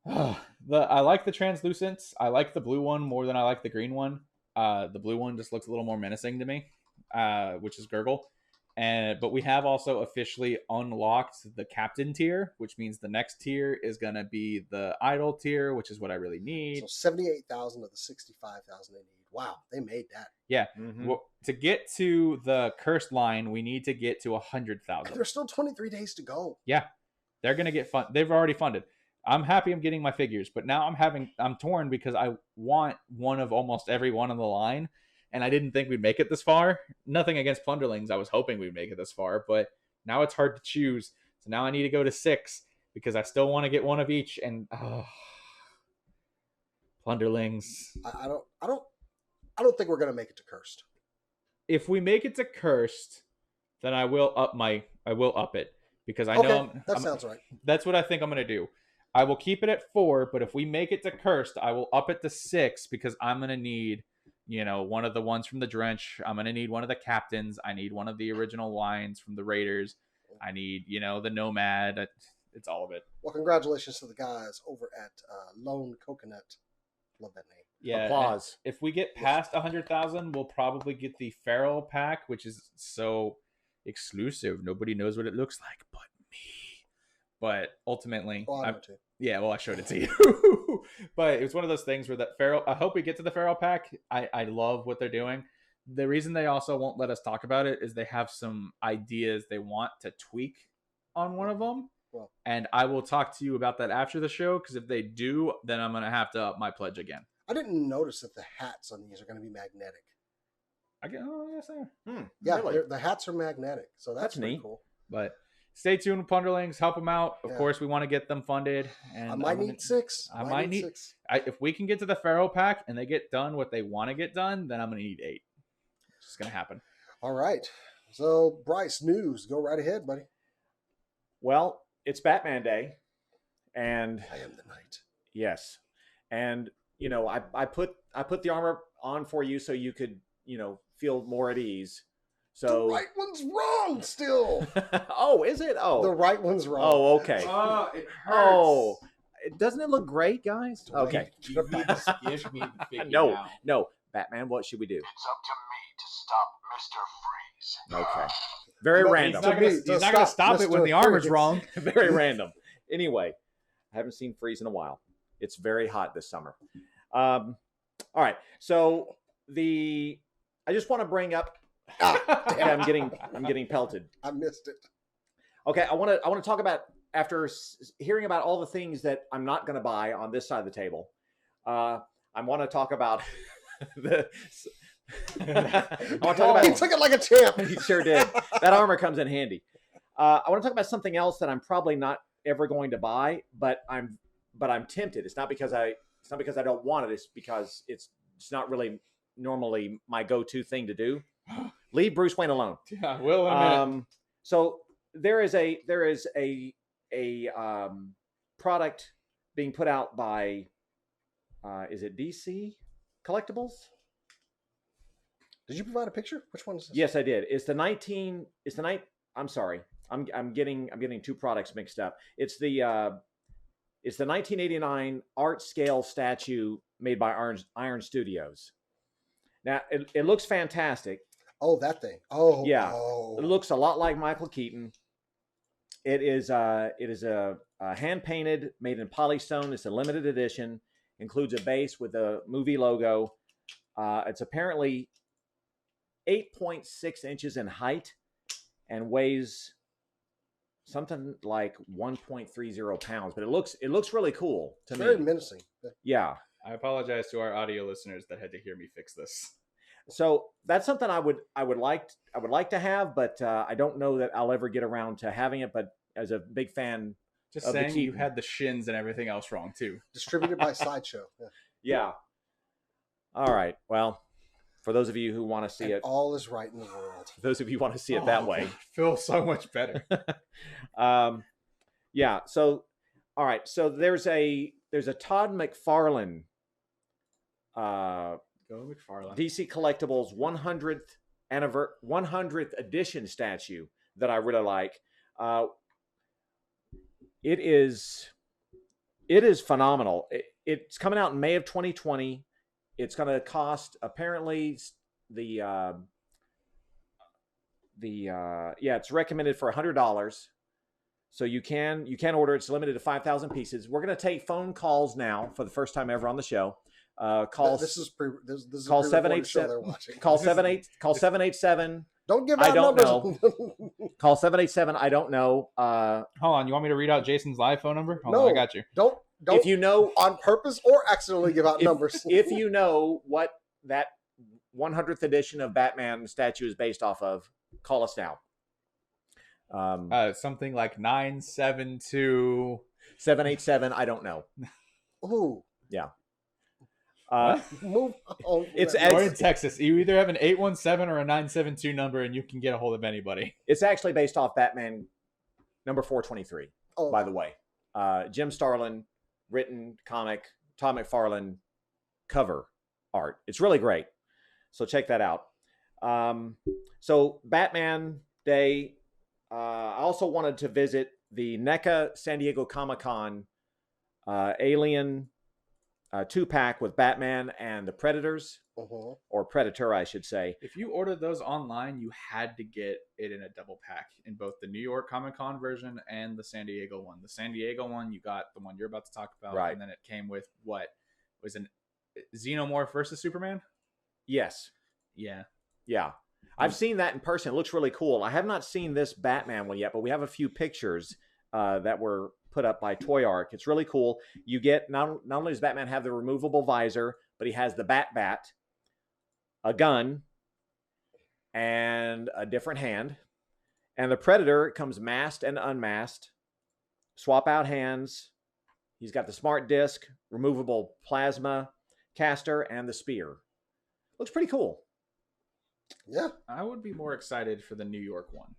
I like the translucents. I like the blue one more than I like the green one. The blue one just looks a little more menacing to me, which is Gurgle. But we have also officially unlocked the Captain tier, which means the next tier is going to be the Idol tier, which is what I really need. So 78,000 of the 65,000 they need. Wow, they made that. Yeah. Well, to get to the cursed line, we need to get to 100,000. There's still 23 days to go. Yeah. They're going to get fun. They've already funded. I'm happy I'm getting my figures, but now I'm torn because I want one of almost every one on the line, and I didn't think we'd make it this far. Nothing against Plunderlings. I was hoping we'd make it this far, but now it's hard to choose. So now I need to go to 6 because I still want to get one of each, and Plunderlings. I don't think we're gonna make it to cursed. If we make it to cursed, then I will up it because I know that sounds right. That's what I think I'm gonna do. I will keep it at 4, but if we make it to cursed, I will up it to 6 because I'm gonna need, one of the ones from the Drench. I'm gonna need one of the captains. I need one of the original lines from the Raiders. I need, the Nomad. It's all of it. Well, congratulations to the guys over at Lone Coconut. Love that name. Yeah. Applause. If we get past 100,000, we'll probably get the Feral pack, which is so exclusive. Nobody knows what it looks like but me. But ultimately, I know too. Yeah, well, I showed it to you. But it was one of those things where that Feral, I hope we get to the Feral pack. I love what they're doing. The reason they also won't let us talk about it is they have some ideas they want to tweak on one of them. Well, and I will talk to you about that after the show, because if they do, then I'm going to have to up my pledge again. I didn't notice that the hats on these are going to be magnetic. Yes, they are. Yeah, really? the hats are magnetic, so that's pretty neat. cool. But stay tuned with Plunderlings. Help them out. Of course, we want to get them funded. And I might need 6. I might need 6. If we can get to the Pharaoh pack and they get done what they want to get done, then I'm going to need 8. It's just going to happen. All right. So, Bryce, news. Go right ahead, buddy. Well, it's Batman Day, and I am the knight. Yes, and I put the armor on for you so you could feel more at ease. So the right one's wrong still. Oh, is it? Oh, the right one's wrong. Oh, okay. Oh, it hurts. Oh, doesn't it look great, guys? Don't Okay. Give me the figure No, now. no, Batman. What should we do? It's up to me to stop Mr. Freeze. Okay. Very No, random. He's not going to stop it when the armor's wrong. Very random. Anyway, I haven't seen Freeze in a while. It's very hot this summer. All right. So I just want to bring up. Yeah, I'm getting pelted. I missed it. Okay, I want to talk about, after hearing about all the things that I'm not going to buy on this side of the table. I want to talk about the. I want to talk about. He took it like a champ. He sure did. That armor comes in handy. I want to talk about something else that I'm probably not ever going to buy, but I'm tempted. It's not because I don't want it. It's because it's not really normally my go-to thing to do. Leave Bruce Wayne alone. I will in a minute. So there is a product being put out by is it DC Collectibles? Did you provide a picture? Which one is this? Yes, I did. I'm sorry. I'm getting two products mixed up. It's the 1989 art scale statue made by Iron Studios. Now it looks fantastic. Oh, that thing. Oh, yeah. Oh. It looks a lot like Michael Keaton. It is a hand painted, made in polystone. It's a limited edition. Includes a base with a movie logo. It's apparently 8.6 inches in height and weighs something like 1.30 pounds. But it looks really cool to me. Very menacing. Yeah. I apologize to our audio listeners that had to hear me fix this. So that's something I would like to have, but I don't know that I'll ever get around to having it. But as a big fan, just saying, you had the shins and everything else wrong too. Distributed by Sideshow. Yeah. All right. Well, for those of you who want to see it, all is right in the world. For those of you who want to see it that way, feels so much better. Yeah. So, all right. So there's a Todd McFarlane. Go McFarlane. DC Collectibles 100th edition statue that I really like. It is phenomenal. It's coming out in May of 2020. It's going to cost apparently it's recommended for $100. So you can order. It's limited to 5,000 pieces. We're going to take phone calls now for the first time ever on the show. Call 787. Don't give out numbers. Know. Call 787. I don't know. Hold on. You want me to read out Jason's live phone number? Hold on, I got you. Don't. If you know on purpose or accidentally give out numbers. If you know what that 100th edition of Batman statue is based off of, call us now. Something like 972 787. I don't know. Ooh. Yeah. Move on. Or in Texas, you either have an 817 or a 972 number, and you can get a hold of anybody. It's actually based off Batman number 423. Oh. By the way, Jim Starlin written comic, Todd McFarlane cover art. It's really great. So check that out. So Batman Day. I also wanted to visit the NECA San Diego Comic-Con Alien 2-pack with Batman and the Predators, or Predator, I should say. If you ordered those online, you had to get it in a double pack in both the New York Comic-Con version and the San Diego one. The San Diego one, you got the one you're about to talk about, right? And then it came with what was an Xenomorph versus Superman. Yes. Yeah. I've seen that in person. It looks really cool. I have not seen this Batman one yet, but we have a few pictures that were put up by Toy Ark. It's really cool. You get not only does Batman have the removable visor, but he has the Bat, a gun, and a different hand. And the Predator comes masked and unmasked. Swap out hands. He's got the smart disc, removable plasma caster, and the spear. Looks pretty cool. Yeah. I would be more excited for the New York one.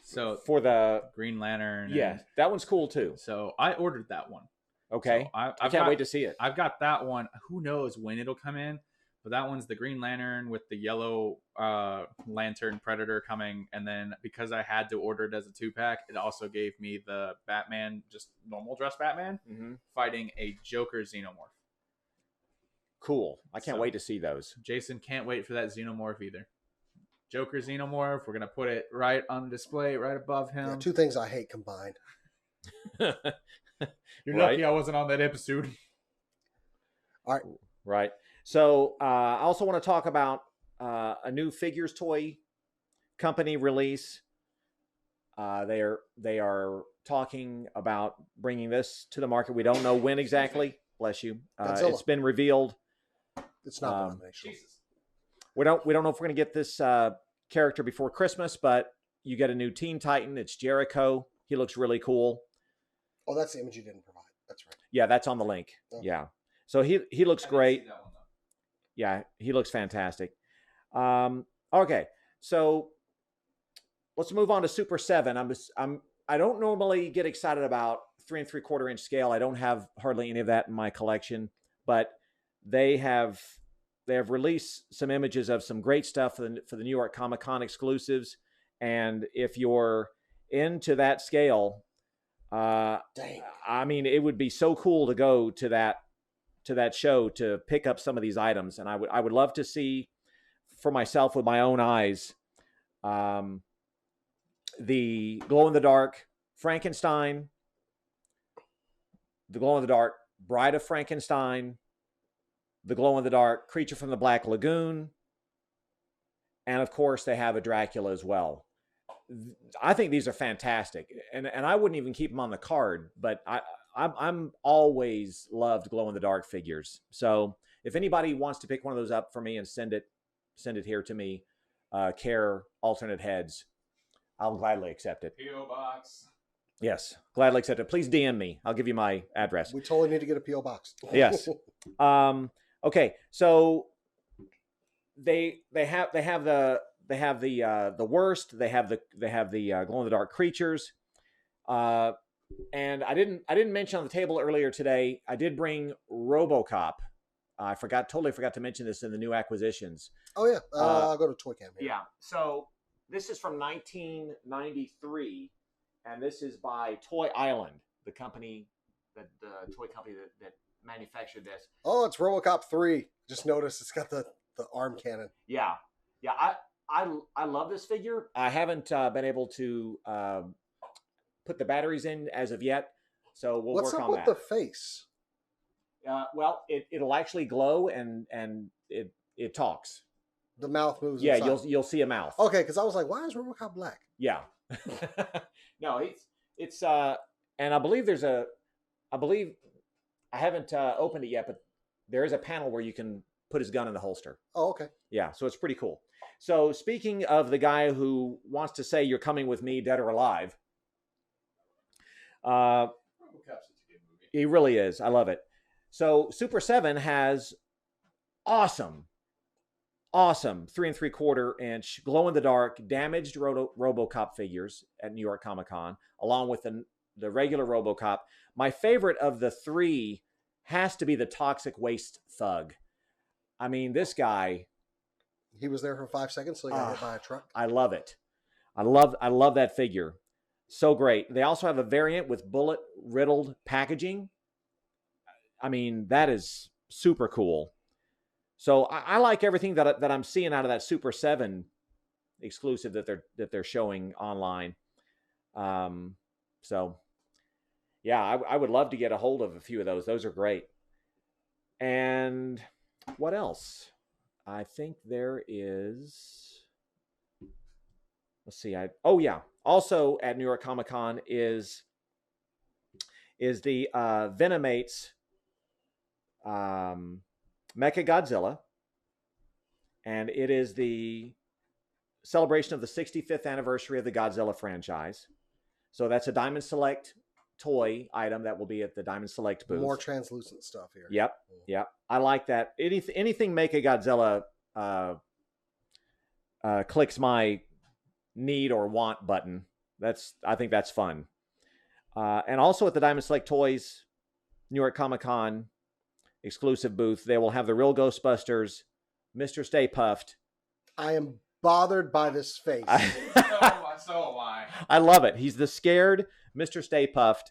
So for the Green Lantern. Yeah, that one's cool too. So I ordered that one. Okay. So I can't wait to see it. I've got that one. Who knows when it'll come in? But that one's the Green Lantern with the yellow Lantern Predator coming. And then because I had to order it as a 2-pack, it also gave me the Batman, just normal dress Batman, fighting a Joker Xenomorph. Cool. I can't wait to see those. Jason can't wait for that Xenomorph either. Joker Xenomorph. We're going to put it right on display, right above him. Yeah, two things I hate combined. You're lucky I wasn't on that episode. All right. Right. So I also want to talk about a new figures toy company release. They are talking about bringing this to the market. We don't know when exactly. Bless you. It's been revealed. It's not denominational. Jesus. We don't know if we're going to get this character before Christmas, but you get a new Teen Titan. It's Jericho. He looks really cool. Oh, that's the image you didn't provide. That's right. Yeah, that's on the link. Oh. Yeah. So he looks great. Yeah, he looks fantastic. Okay. So let's move on to Super 7. I don't normally get excited about 3 3/4 inch scale. I don't have hardly any of that in my collection, but they have released some images of some great stuff for the New York Comic Con exclusives. And if you're into that scale, I mean, it would be so cool to go to that show to pick up some of these items. And I would love to see for myself with my own eyes, the glow in the dark Frankenstein, the glow in the dark Bride of Frankenstein, the glow in the dark Creature from the Black Lagoon, and of course they have a Dracula as well. I think these are fantastic, and I wouldn't even keep them on the card, but I'm always loved glow in the dark figures. So if anybody wants to pick one of those up for me and send it here to me, care alternate heads, I'll gladly accept it. P.O. Box. Yes, gladly accept it. Please DM me. I'll give you my address. We totally need to get a PO box. Yes. Okay, so they have the worst. They have the glow in the dark creatures, and I didn't mention on the table earlier today. I did bring RoboCop. I totally forgot to mention this in the new acquisitions. Oh yeah, I'll go to Toy Cam here. Yeah. So this is from 1993, and this is by Toy Island, the toy company that manufactured this. Oh, it's RoboCop 3. Just noticed it's got the arm cannon. Yeah. I love this figure. I haven't been able to put the batteries in as of yet, so we'll work on that. What's up with the face? Well, it'll actually glow and it talks. The mouth moves. Yeah, inside. you'll see a mouth. Okay, because I was like, why is RoboCop black? Yeah. No, it's and I believe I haven't opened it yet, but there is a panel where you can put his gun in the holster. Oh, okay. Yeah, so it's pretty cool. So speaking of the guy who wants to say you're coming with me, dead or alive, RoboCop's such a good movie. he really is. I love it. So Super 7 has awesome 3 3/4 inch glow in the dark damaged RoboCop figures at New York Comic Con, along with the regular RoboCop. My favorite of the three has to be the Toxic Waste Thug. I mean, this guy. He was there for 5 seconds, so he got hit by a truck. I love it. I love that figure. So great. They also have a variant with bullet riddled packaging. I mean, that is super cool. So I like everything that I'm seeing out of that Super 7 exclusive that they're showing online. So yeah, I would love to get a hold of a few of those. Those are great. And what else? I think there is. Let's see. Also at New York Comic Con is the Venomates Mechagodzilla, and it is the celebration of the 65th anniversary of the Godzilla franchise. So that's a Diamond Select toy item that will be at the Diamond Select booth. More translucent stuff here. Yep. I like that. Anything Mechagodzilla clicks my need or want button. I think that's fun. And also at the Diamond Select Toys New York Comic Con exclusive booth, they will have the real Ghostbusters, Mr. Stay Puft. I am bothered by this face. So am I. I love it. He's the scared Mr. Stay Puft.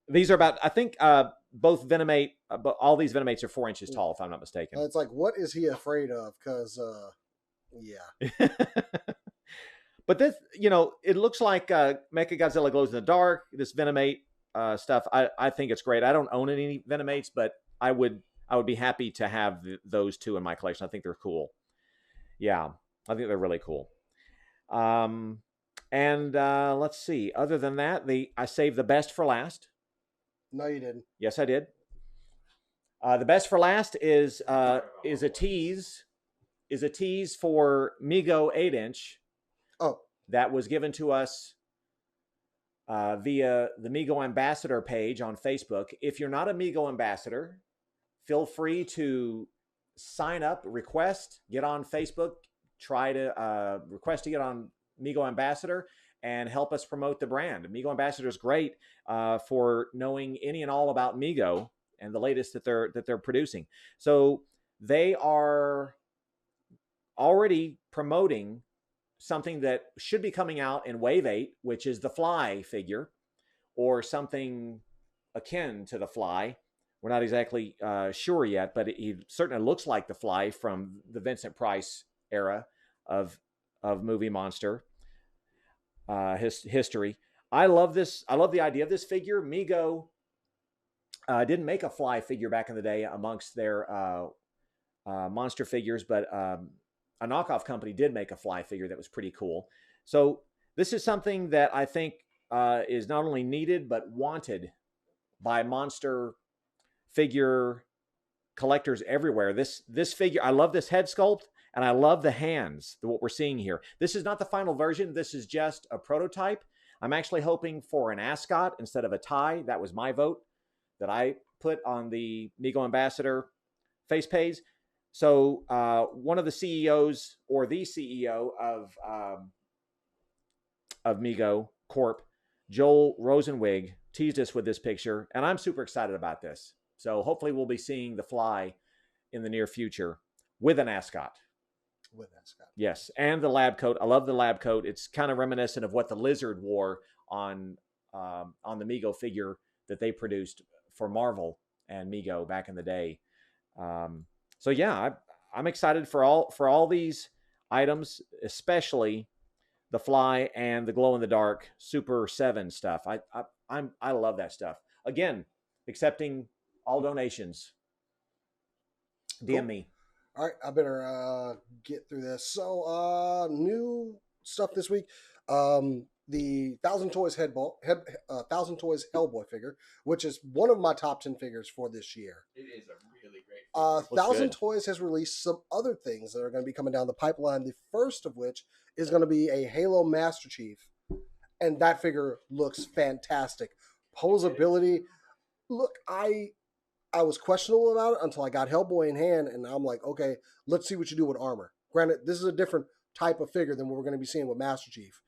These are about, I think, both Venomate, but all these Venomates are 4 inches tall, if I'm not mistaken. It's like, what is he afraid of? Because, yeah. But this, it looks like Mechagodzilla glows in the dark. This Venomate stuff, I think it's great. I don't own any Venomates, but I would be happy to have those two in my collection. I think they're cool. Yeah, I think they're really cool. And let's see. Other than that, I saved the best for last. No, you didn't. Yes, I did. The best for last is a tease. Is a tease for Mego 8-inch. Oh, that was given to us via the Mego Ambassador page on Facebook. If you're not a Mego Ambassador, feel free to sign up, request, get on Facebook, try to request to get on Mego Ambassador and help us promote the brand. Mego Ambassador is great for knowing any and all about Mego and the latest that they're producing. So they are already promoting something that should be coming out in Wave 8, which is the Fly figure, or something akin to the Fly. We're not exactly sure yet, but he certainly looks like the Fly from the Vincent Price era of movie monster history. I love this. I love the idea of this figure. Mego didn't make a Fly figure back in the day amongst their monster figures, but a knockoff company did make a Fly figure that was pretty cool. So this is something that I think is not only needed but wanted by monster figure collectors everywhere. This figure, I love this head sculpt, and I love the hands, what we're seeing here. This is not the final version. This is just a prototype. I'm actually hoping for an ascot instead of a tie. That was my vote that I put on the Mego Ambassador face page. So one of the CEOs, or the CEO of Mego Corp, Joel Rosenwig, teased us with this picture, and I'm super excited about this. So hopefully we'll be seeing the Fly in the near future with an ascot. With ascot. Yes, and the lab coat. I love the lab coat. It's kind of reminiscent of what the Lizard wore on the Mego figure that they produced for Marvel and Mego back in the day. So yeah, I'm excited for all these items, especially the Fly and the glow in the dark Super 7 stuff. I love that stuff. Again, accepting all donations. DM Cool. me. All right, I better get through this. So, new stuff this week. The Thousand Toys Thousand Toys Hellboy figure, which is one of my top 10 figures for this year. It is a really great figure. Thousand Toys has released some other things that are going to be coming down the pipeline. The first of which is going to be a Halo Master Chief, and that figure looks fantastic. Posability. Look, I was questionable about it until I got Hellboy in hand, and I'm like, okay, let's see what you do with armor. Granted, this is a different type of figure than what we're going to be seeing with Master Chief,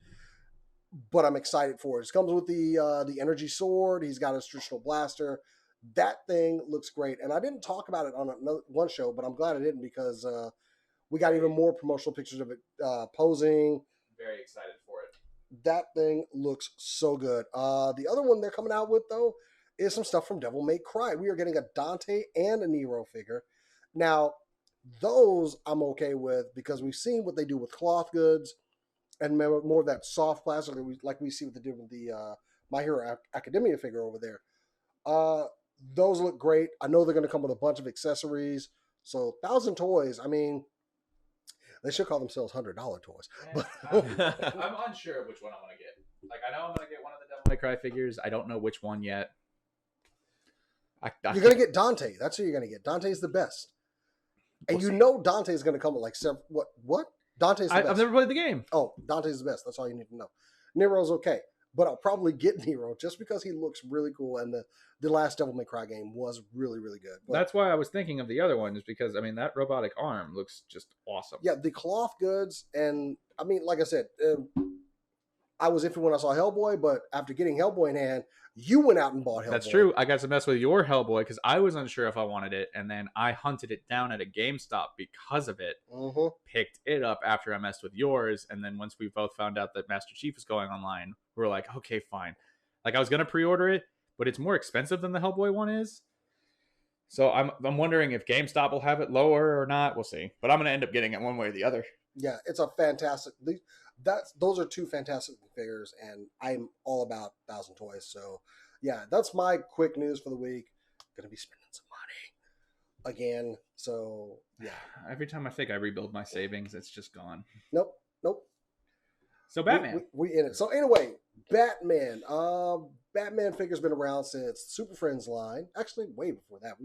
but I'm excited for it. It comes with the energy sword. He's got his traditional blaster. That thing looks great, and I didn't talk about it on one show, but I'm glad I didn't, because we got even more promotional pictures of it posing. Very excited for it. That thing looks so good. The other one they're coming out with, though, is some stuff from Devil May Cry. We are getting a Dante and a Nero figure. Now, those I'm okay with, because we've seen what they do with cloth goods and more of that soft plastic, like we see what they did with the My Hero Academia figure over there. Those look great. I know they're going to come with a bunch of accessories. So, Thousand Toys, I mean, they should call themselves $100 toys. But I'm unsure of which one I'm going to get. Like, I know I'm going to get one of the Devil May Cry figures. I don't know which one yet. You're going to get Dante. That's who you're going to get. Dante's the best. And We'll see. Dante's going to come with like what? Dante's the best. I've never played the game. Oh, Dante's the best. That's all you need to know. Nero's okay. But I'll probably get Nero just because he looks really cool. And the last Devil May Cry game was really, really good. But That's why I was thinking of the other one, is because, I mean, that robotic arm looks just awesome. yeah, the cloth goods. And I mean, like I said, I was iffy when I saw Hellboy. But after getting Hellboy in hand, you went out and bought Hellboy. That's true. I got to mess with your Hellboy because I was unsure if I wanted it, and then I hunted it down at a GameStop because of it. Mm-hmm. Picked it up after I messed with yours, and then once we both found out that Master Chief was going online, we were like, okay, fine. Like, I was gonna pre-order it, but it's more expensive than the Hellboy one is. So I'm wondering if GameStop will have it lower or not. We'll see. But I'm gonna end up getting it one way or the other. Yeah, it's a fantastic. Those are two fantastic figures, and I'm all about Thousand Toys. So, yeah, that's my quick news for the week. Gonna be spending some money again. So, yeah. Every time I think I rebuild my savings, it's just gone. Nope. So Batman. We in it. So anyway, Batman. Batman figures been around since Super Friends line. Actually, way before that.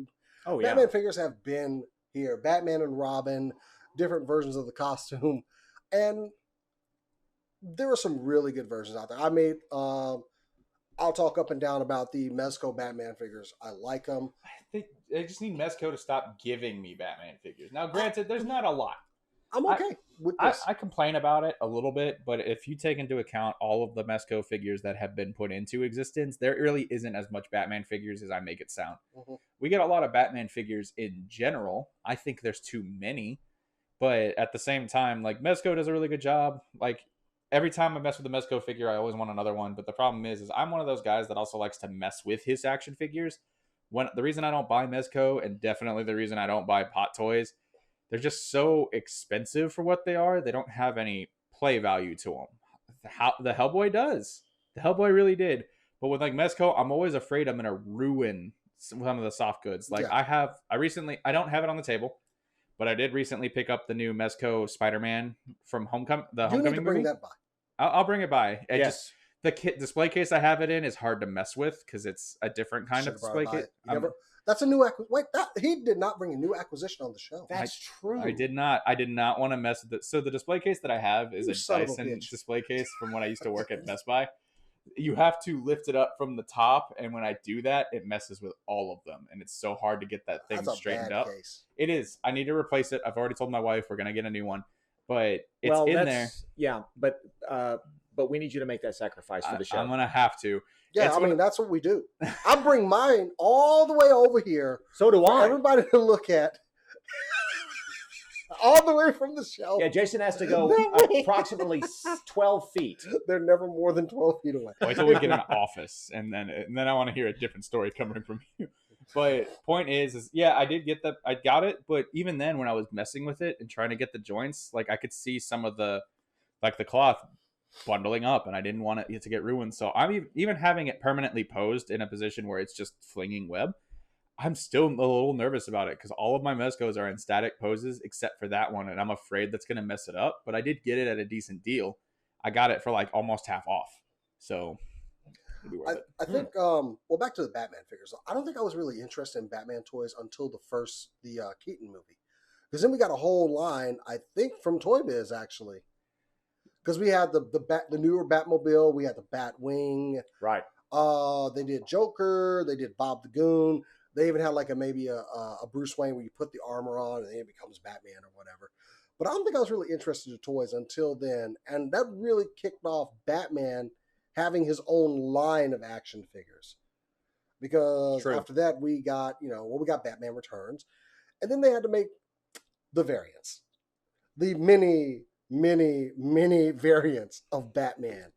Oh yeah. Batman figures have been here. Batman and Robin, different versions of the costume, and there are some really good versions out there. I made. I'll talk up and down about the Mezco Batman figures. I like them. They just need Mezco to stop giving me Batman figures. Now, granted, there's not a lot. I'm okay with this. I complain about it a little bit, but if you take into account all of the Mezco figures that have been put into existence, there really isn't as much Batman figures as I make it sound. Mhm. We get a lot of Batman figures in general. I think there's too many, but at the same time, like Mezco does a really good job. Like every time I mess with a Mezco figure, I always want another one. But the problem is I'm one of those guys that also likes to mess with his action figures. When the reason I don't buy Mezco, and definitely the reason I don't buy Pot Toys, they're just so expensive for what they are. They don't have any play value to them. The Hellboy does. The Hellboy really did. But with like Mezco, I'm always afraid I'm gonna ruin some of the soft goods. Like Yeah. I don't have it on the table, but I did recently pick up the new Mezco Spider-Man from Homecoming. The You need Homecoming to bring movie. that by. I'll bring it by. It Yes. just the display case I have it in is hard to mess with because it's a different kind of Should've brought it display by. case. You never- That's a new he did not bring a new acquisition on the show. That's true. I did not want to mess with it. So the display case that I have is You a son of a Dyson bitch. display case from when I used to work at Best Buy. You have to lift it up from the top, and when I do that, it messes with all of them, and it's so hard to get that thing That's a straightened bad up. case. It is. I need to replace it. I've already told my wife we're gonna get a new one, but it's well, in there. that's, yeah, but we need you to make that sacrifice for the show. I'm gonna have to. Yeah, It's I mean, that's what we do. I bring mine all the way over here So do for I. everybody to look at. All the way from the shelf. Yeah, Jason has to go approximately 12 feet. They're never more than 12 feet away. Wait till we get an office, and then I want to hear a different story coming from you. But point is yeah, I did get I got it, but even then, when I was messing with it and trying to get the joints, like I could see some of the cloth bundling up, and I didn't want it to get ruined. So I'm even having it permanently posed in a position where it's just flinging web. I'm still a little nervous about it because all of my Mezcos are in static poses except for that one, and I'm afraid that's going to mess it up. But I did get it at a decent deal. I got it for like almost half off, so it'll be worth it. I think, well, back to the Batman figures. I don't think I was really interested in Batman toys until the Keaton movie. Because then we got a whole line, I think, from Toy Biz, actually. Because we had the newer Batmobile, we had the Batwing. Right. They did Joker, they did Bob the Goon. They even had like maybe a Bruce Wayne where you put the armor on and then it becomes Batman or whatever. But I don't think I was really interested in toys until then. And that really kicked off Batman having his own line of action figures. Because after that, we got, we got Batman Returns. And then they had to make the variants. The many variants of Batman.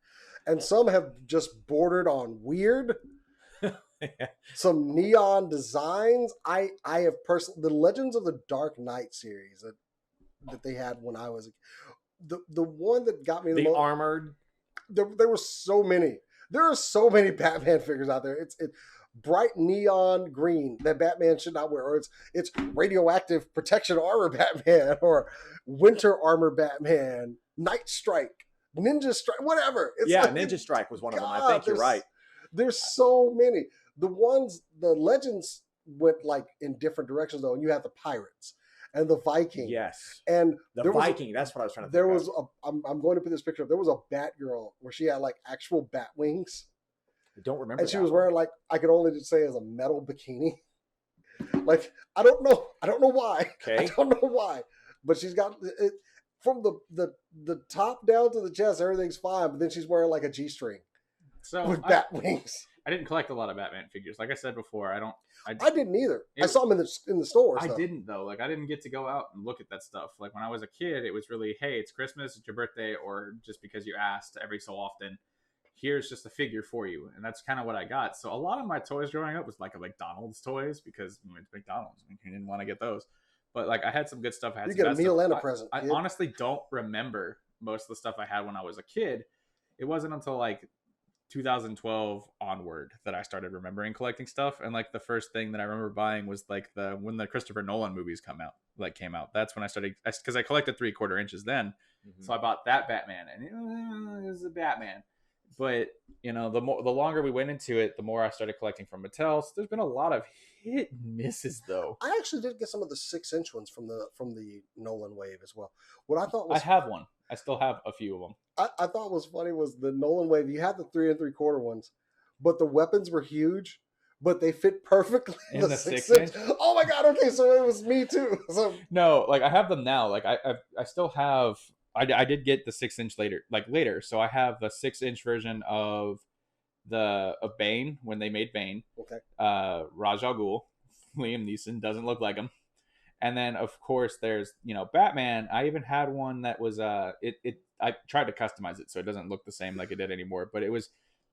And some have just bordered on weird. Some neon designs. I have personally, the Legends of the Dark Knight series that they had when I was the one that got me the most, armored. There were so many. There are so many Batman figures out there. It's bright neon green that Batman should not wear, or it's radioactive protection armor Batman, or winter armor Batman, Night Strike, Ninja Strike, whatever. It's Ninja Strike was one of them. I think you're right. There's so many. The Legends went like in different directions though, and you have the Pirates and the Viking. Yes. And the Viking, that's what I was trying to think There was I'm going to put this picture up. There was a Batgirl where she had like actual bat wings. I don't remember. And she was wearing like, I could only just say as a metal bikini. Like, I don't know why. Okay. I don't know why. But she's got it from the top down to the chest, everything's fine, but then she's wearing like a G-string with bat wings. I didn't collect a lot of Batman figures. Like I said before, I didn't either. I saw them in the stores. I didn't though. Like I didn't get to go out and look at that stuff. Like when I was a kid, it was really, hey, it's Christmas, it's your birthday, or just because you asked every so often, here's just a figure for you. And that's kind of what I got. So a lot of my toys growing up was like a McDonald's toys because we went to McDonald's. You didn't want to get those. But like I had some good stuff. I had you some get a bad meal stuff. and a present. I honestly don't remember most of the stuff I had when I was a kid. It wasn't until like 2012 onward that I started remembering collecting stuff. And like the first thing that I remember buying was like when the Christopher Nolan movies came out. That's when I started, because I collected 3/4 inches then. Mm-hmm. So I bought that Batman, and it was a Batman. But the longer we went into it, the more I started collecting from Mattel. So there's been a lot of hit and misses though. I actually did get some of the 6-inch ones from the Nolan wave as well. What I thought was, I have one. I still have a few of them. I thought was funny was the Nolan wave. You had the 3 3/4 ones, but the weapons were huge. but they fit perfectly In the the 6 6 inch. Oh my god! Okay, so it was me too. So No, like I have them now. Like I still have. I did get the 6 inch later. So I have the 6 inch version of Bane when they made Bane. okay, Raj Al Ghul, Liam Neeson doesn't look like him. And then of course there's Batman. I even had one that was I tried to customize it so it doesn't look the same like it did anymore, but it was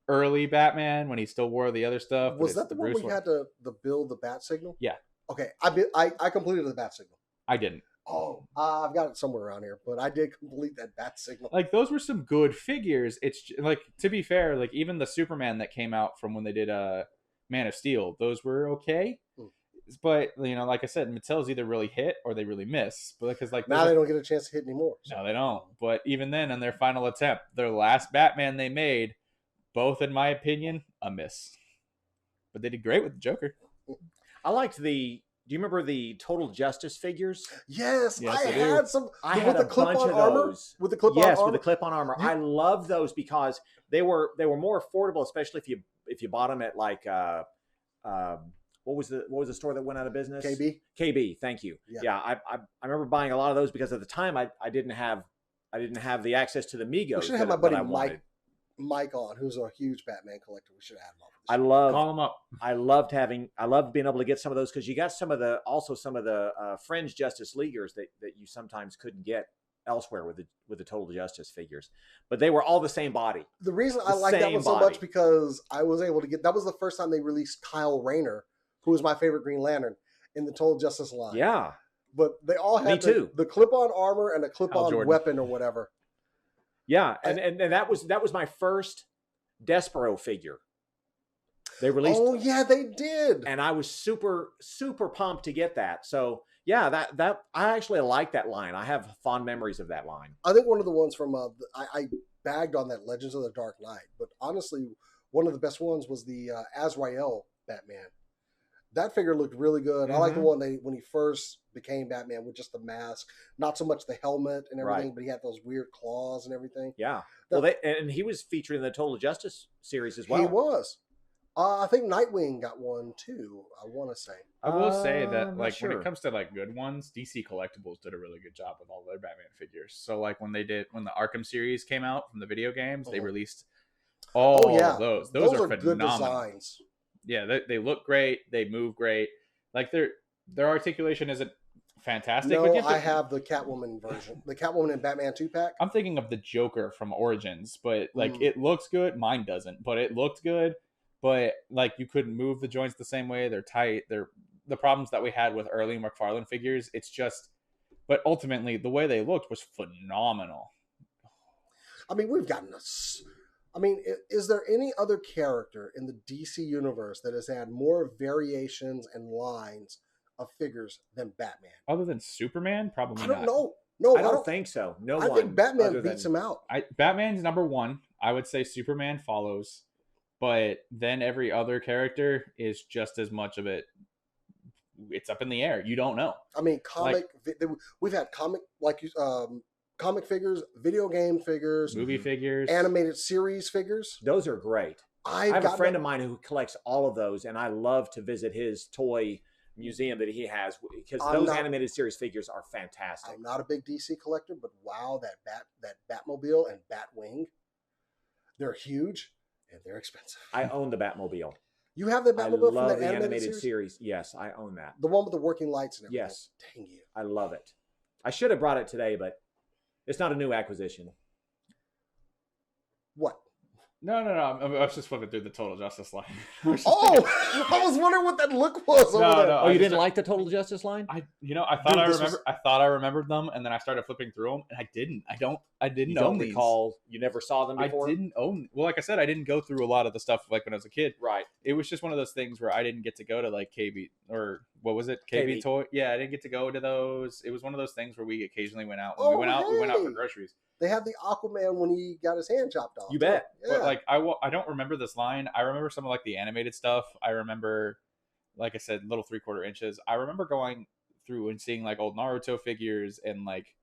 early Batman when he still wore the other stuff. was that the one where you had to build the bat signal? Yeah. Okay, I completed the bat signal. I didn't. Oh, I've got it somewhere around here, but I did complete that bat signal. Like those were some good figures. It's like, to be fair, like even the Superman that came out from when they did Man of Steel, those were okay. But like I said, Mattel's either really hit or they really miss. But because now they don't get a chance to hit anymore. No, they don't. But even then, in their final attempt, their last Batman they made, both in my opinion, a miss. But they did great with the Joker. I liked the. Do you remember the Total Justice figures? Yes, Yes, I I do. had some. I with had the a bunch clip-on of armor. those. With the clip-on Yes, armor. with the clip-on armor. I love those because they were more affordable, especially if you bought them at like what was the store that went out of business? KB. Thank you. Yeah, I remember buying a lot of those because at the time I didn't have the access to the Migos. We should have my buddy Mike on, who's a huge Batman collector. We should have him on. Call him up. I loved being able to get some of those because you got some of the fringe Justice Leaguers that you sometimes couldn't get elsewhere with the Total Justice figures, but they were all the same body. The reason I like that one so much because I was able to get that was the first time they released Kyle Rayner, who was my favorite Green Lantern in the Total Justice line. Yeah, but they all had the clip-on armor and a clip-on weapon or whatever. Yeah, and that was my first Despero figure. They released. Oh yeah, they did. And I was super super pumped to get that. So yeah, that I actually like that line. I have fond memories of that line. I think one of the ones from I bagged on that Legends of the Dark Knight, but honestly, one of the best ones was the Azrael Batman. That figure looked really good. I like the one when he first became Batman with just the mask, not so much the helmet and everything, but he had those weird claws and everything. Yeah. Well, and he was featured in the Total Justice series as well. He was. I think Nightwing got one too. I want to say. I will say that, like, when it comes to like good ones, DC Collectibles did a really good job with all their Batman figures. So, like, when the Arkham series came out from the video games, they released all of those. Those are phenomenal. Good designs. Yeah, they look great. They move great. Like their articulation isn't fantastic. No, but I have the Catwoman version, the Catwoman and Batman 2-pack. I'm thinking of the Joker from Origins, but like it looks good. Mine doesn't, but it looked good. But like you couldn't move the joints the same way. They're tight. They're the problems that we had with early McFarlane figures. It's just, but ultimately the way they looked was phenomenal. I mean, we've gotten is there any other character in the DC universe that has had more variations and lines of figures than Batman? Other than Superman? Probably I not. don't know. No, I don't think so. I think Batman beats him out. Batman's number one. I would say Superman follows. But then every other character is just as much of it. It's up in the air. You don't know. I mean, we've had comic figures, video game figures, movie figures, animated series figures. Those are great. I have a friend of mine who collects all of those, and I love to visit his toy museum that he has because those animated series figures are fantastic. I'm not a big DC collector, but wow, that Batmobile and Batwing, they're huge. And they're expensive. I own the Batmobile. You have the Batmobile from the animated series? Yes, I own that. The one with the working lights and everything. Yes. Dang you. I love it. I should have brought it today, but it's not a new acquisition. What? No. I was just flipping through the Total Justice line. I was wondering what that look was over there. No, you didn't like the Total Justice line? I thought I remembered them, and then I started flipping through them, and I didn't. I didn't own these. You never saw them before? I didn't own. Well, like I said, I didn't go through a lot of the stuff like when I was a kid. Right. It was just one of those things where I didn't get to go to like KB or what was it? KB Toy. Yeah, I didn't get to go to those. It was one of those things where we occasionally went out. When we went out for groceries. They had the Aquaman when he got his hand chopped off. You bet. Yeah. But like I don't remember this line. I remember some of like the animated stuff. I remember, like I said, little 3/4 inches. I remember going through and seeing like old Naruto figures and like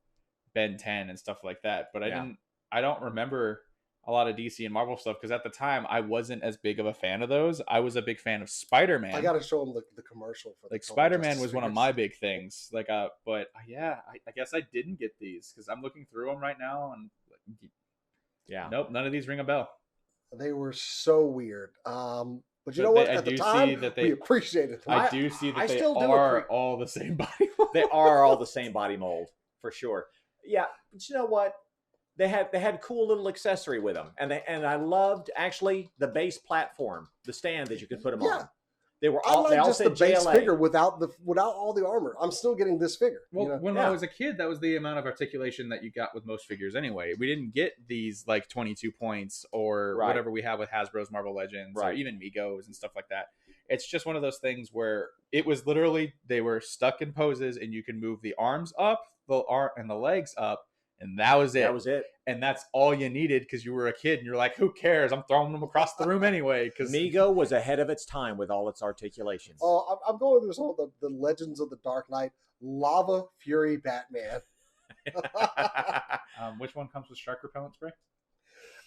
Ben 10 and stuff like that. But I don't remember a lot of DC and Marvel stuff because at the time I wasn't as big of a fan of those. I was a big fan of Spider-Man. I got to show him the commercial for like the Total Spider-Man Justice was one of figures. my big things. Like, but yeah, I guess I didn't get these because I'm looking through them right now and Yeah. nope, none of these ring a bell. They were so weird. But you But know what? I At the do time, see that we appreciated them. I do see that I they still do are all the same body. They are all the same body mold for sure. Yeah, but you know what? They had cool little accessory with them, and I loved actually the base platform, the stand that you could put them Yeah. on. They were I all they like all just the said base JLA. figure without all the armor. I'm still getting this figure. Well, you know? when Yeah. I was a kid, that was the amount of articulation that you got with most figures anyway. We didn't get these like 22 points or Right. whatever we have with Hasbro's Marvel Legends or Right. even Migos and stuff like that. It's just one of those things where it was literally they were stuck in poses and you can move the arms up, and the legs up, and that was it. That was it. And that's all you needed because you were a kid and you're like, who cares? I'm throwing them across the room anyway. Because Mego was ahead of its time with all its articulations. Oh, I'm going through some of the Legends of the Dark Knight, Lava Fury Batman, which one comes with shark repellent spray?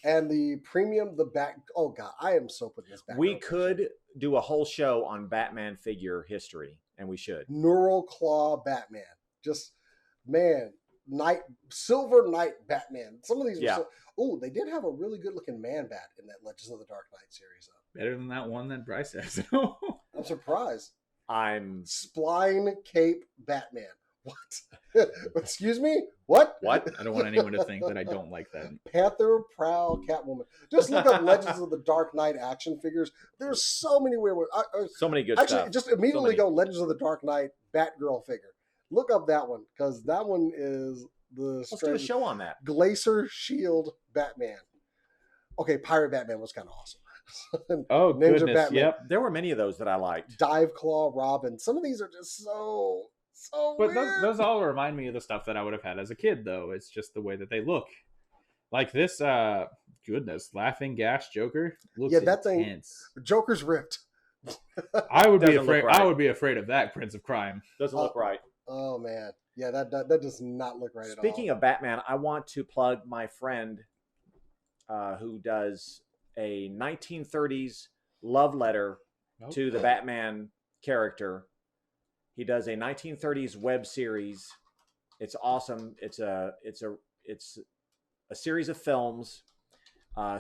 and the premium, the back. Oh God, I am so putting this back. We could do a whole show on Batman figure history, and we should. Neural Claw Batman. Just man, Silver Knight Batman. Some of these. Yeah. Oh, they did have a really good looking Man Bat in that Legends of the Dark Knight series. Though. Better than that one that Bryce has. I'm surprised. I'm Spline Cape Batman. What? Excuse me? What? what? I don't want anyone to think that I don't like that. Panther, Prowl, Catwoman. Just look up Legends of the Dark Knight action figures. There's so many weird ones. So many good Actually, stuff. just immediately many. go Legends of the Dark Knight Batgirl figure. Look up that one because that one is the Let's do a show on that. Glacier Shield Batman. Okay, Pirate Batman was kind of awesome. Oh, Ninja goodness. Batman. Yep. There were many of those that I liked. Dive Claw Robin. Some of these are just so But weird. those all remind me of the stuff that I would have had as a kid, though. It's just the way that they look. Like this, goodness, Laughing Gas Joker looks Yeah, that thing- intense. Joker's ripped. I would be Doesn't look afraid. right. I would be afraid of that Prince of Crime. Doesn't look right. Oh man, yeah, that does not look right at all. Speaking of Batman, I want to plug my friend who does a 1930s love letter to the Batman character. He does a 1930s web series. It's awesome. It's a series of films.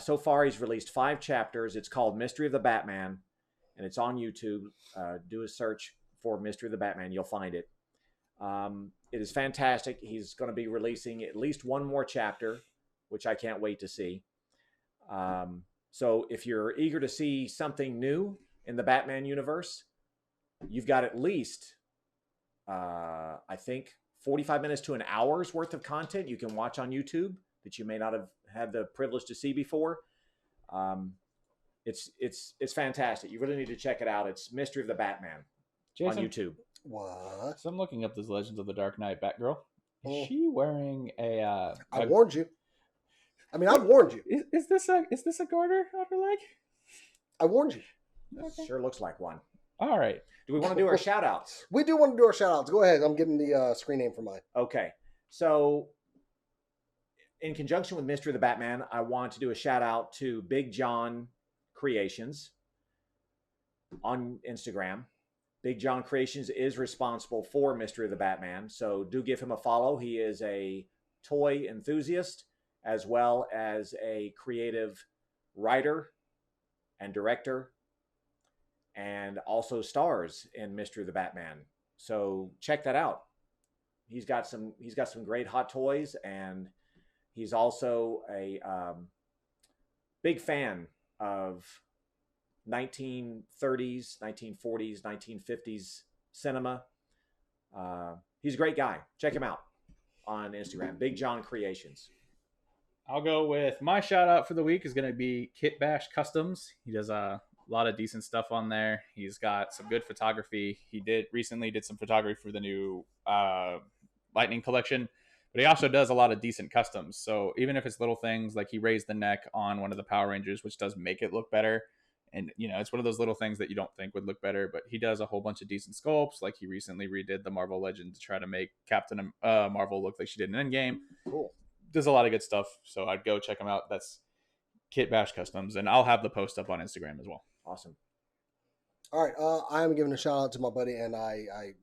So far, he's released 5 chapters. It's called Mystery of the Batman, and it's on YouTube. Do a search for Mystery of the Batman. You'll find it. It is fantastic. He's going to be releasing at least one more chapter, which I can't wait to see. So if you're eager to see something new in the Batman universe, you've got at least, I think, 45 minutes to an hour's worth of content you can watch on YouTube that you may not have had the privilege to see before. It's fantastic. You really need to check it out. It's Mystery of the Batman Jason, on YouTube. What? So I'm looking up this Legends of the Dark Knight Batgirl. Is Oh. she wearing a? I warned you. I mean, I warned you. Is this a garter on her leg? I warned you. Okay. Sure looks like one. All right. Do we want to do our shout outs? We do want to do our shout outs. Go ahead. I'm getting the screen name for mine. Okay. So, in conjunction with Mystery of the Batman, I want to do a shout out to Big John Creations on Instagram. Big John Creations is responsible for Mystery of the Batman, so do give him a follow. He is a toy enthusiast as well as a creative writer and director, and also stars in Mystery of the Batman. So check that out. He's got some great hot toys, and he's also a big fan of 1930s, 1940s, 1950s cinema. He's a great guy. Check him out on Instagram, Big John Creations. I'll go with my shout out for the week is going to be Kit Bash Customs. He does a lot of decent stuff on there. He's got some good photography. He recently did some photography for the new Lightning collection, but he also does a lot of decent customs. So even if it's little things like he raised the neck on one of the Power Rangers, which does make it look better. And, you know, it's one of those little things that you don't think would look better, but he does a whole bunch of decent sculpts. Like he recently redid the Marvel Legend to try to make Captain Marvel look like she did in Endgame. Cool. Does a lot of good stuff. So I'd go check him out. Kit Bash Customs, and I'll have the post up on Instagram as well. Awesome. All right, I am giving a shout out to my buddy, and I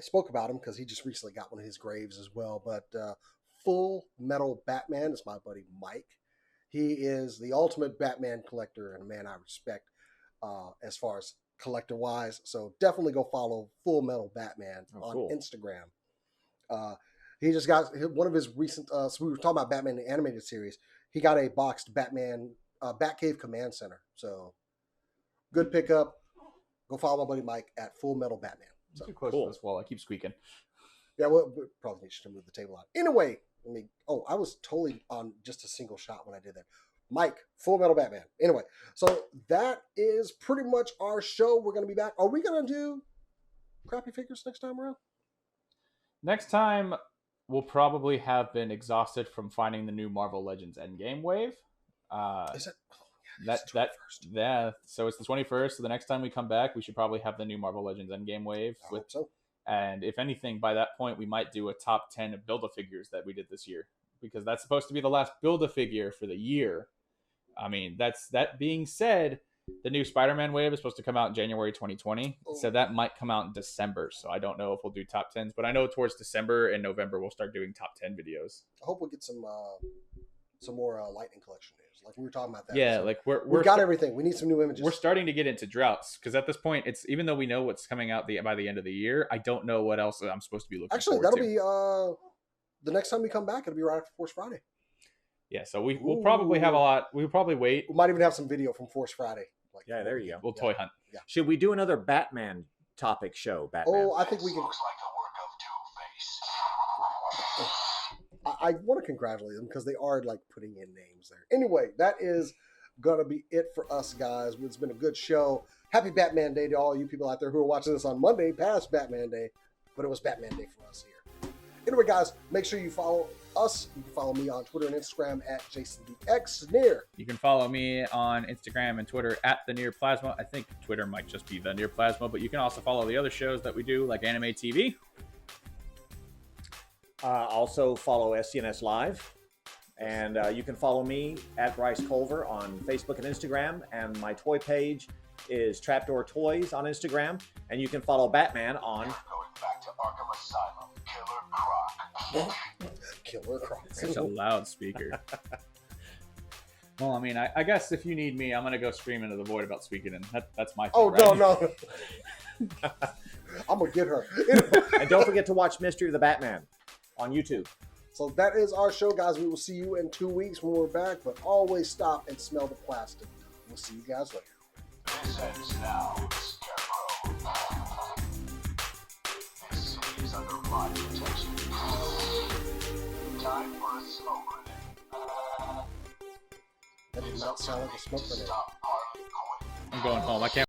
spoke about him because he just recently got one of his graves as well. But Full Metal Batman is my buddy Mike. He is the ultimate Batman collector and a man I respect as far as collector wise. So definitely go follow Full Metal Batman on cool. Instagram. He just got one of his recent. So we were talking about Batman the animated series. He got a boxed Batman Batcave Command Center. So good pickup. Go follow my buddy Mike at Full Metal Batman. So Too close cool. to this wall. I keep squeaking. yeah, we probably need to move the table out. Anyway, I was totally on just a single shot when I did that. Mike, Full Metal Batman. Anyway, so that is pretty much our show. We're going to be back. Are we going to do crappy figures next time around? Next time, we'll probably have been exhausted from finding the new Marvel Legends Endgame wave. Is it? Yeah. So it's the 21st. So the next time we come back, we should probably have the new Marvel Legends Endgame wave. I hope so. And if anything, by that point, we might do a top 10 of Build-A-Figures that we did this year, because that's supposed to be the last Build-A-Figure for the year. I mean, that being said, the new Spider-Man wave is supposed to come out in January 2020. So that might come out in December. So I don't know if we'll do top 10s, but I know towards December and November, we'll start doing top 10 videos. I hope we'll get some more Lightning Collection news. Like we were talking about that. Yeah, so like we've got everything. We need some new images. We're starting to get into droughts because at this point, it's even though we know what's coming out by the end of the year, I don't know what else I'm supposed to be looking Actually, forward that'll to. be the next time we come back. It'll be right after Force Friday. Yeah, so we'll probably have a lot. We'll probably wait. We might even have some video from Force Friday. Like, Yeah, there you go. We'll toy hunt. Yeah. Should we do another Batman topic show? Batman. Oh, I think we can. Looks like the work of Two-Face. I want to congratulate them because they are like putting in names there. Anyway, that is gonna be it for us, guys. It's been a good show. Happy Batman Day to all you people out there who are watching this on Monday, past Batman Day, but it was Batman Day for us here. Anyway, guys, make sure you follow us. You can follow me on Twitter and Instagram at JasonDX. You can follow me on Instagram and Twitter at The Near Plasma. I think Twitter might just be The Near Plasma, but you can also follow the other shows that we do, like Anime TV. Also follow SCNS Live. And you can follow me at Bryce Culver on Facebook and Instagram. And my toy page is Trapdoor Toys on Instagram. And you can follow Batman on... Going back to Arkham Asylum, Killer Croc. Killer Croc. Such a loud speaker. Well, I mean, I guess if you need me, I'm going to go scream into the void about Suikoden. That's my thing, Oh, right? no. I'm going to get her. And don't forget to watch Mystery of the Batman on YouTube. So that is our show, guys. We will see you in 2 weeks when we're back, but always stop and smell the plastic. We'll see you guys later. This ends now, Scarecrow. This city is under my protection. Time for a smoke grenade. That did not sound like a smoke grenade. Stop Harley Quinn. I'm going home. I can't.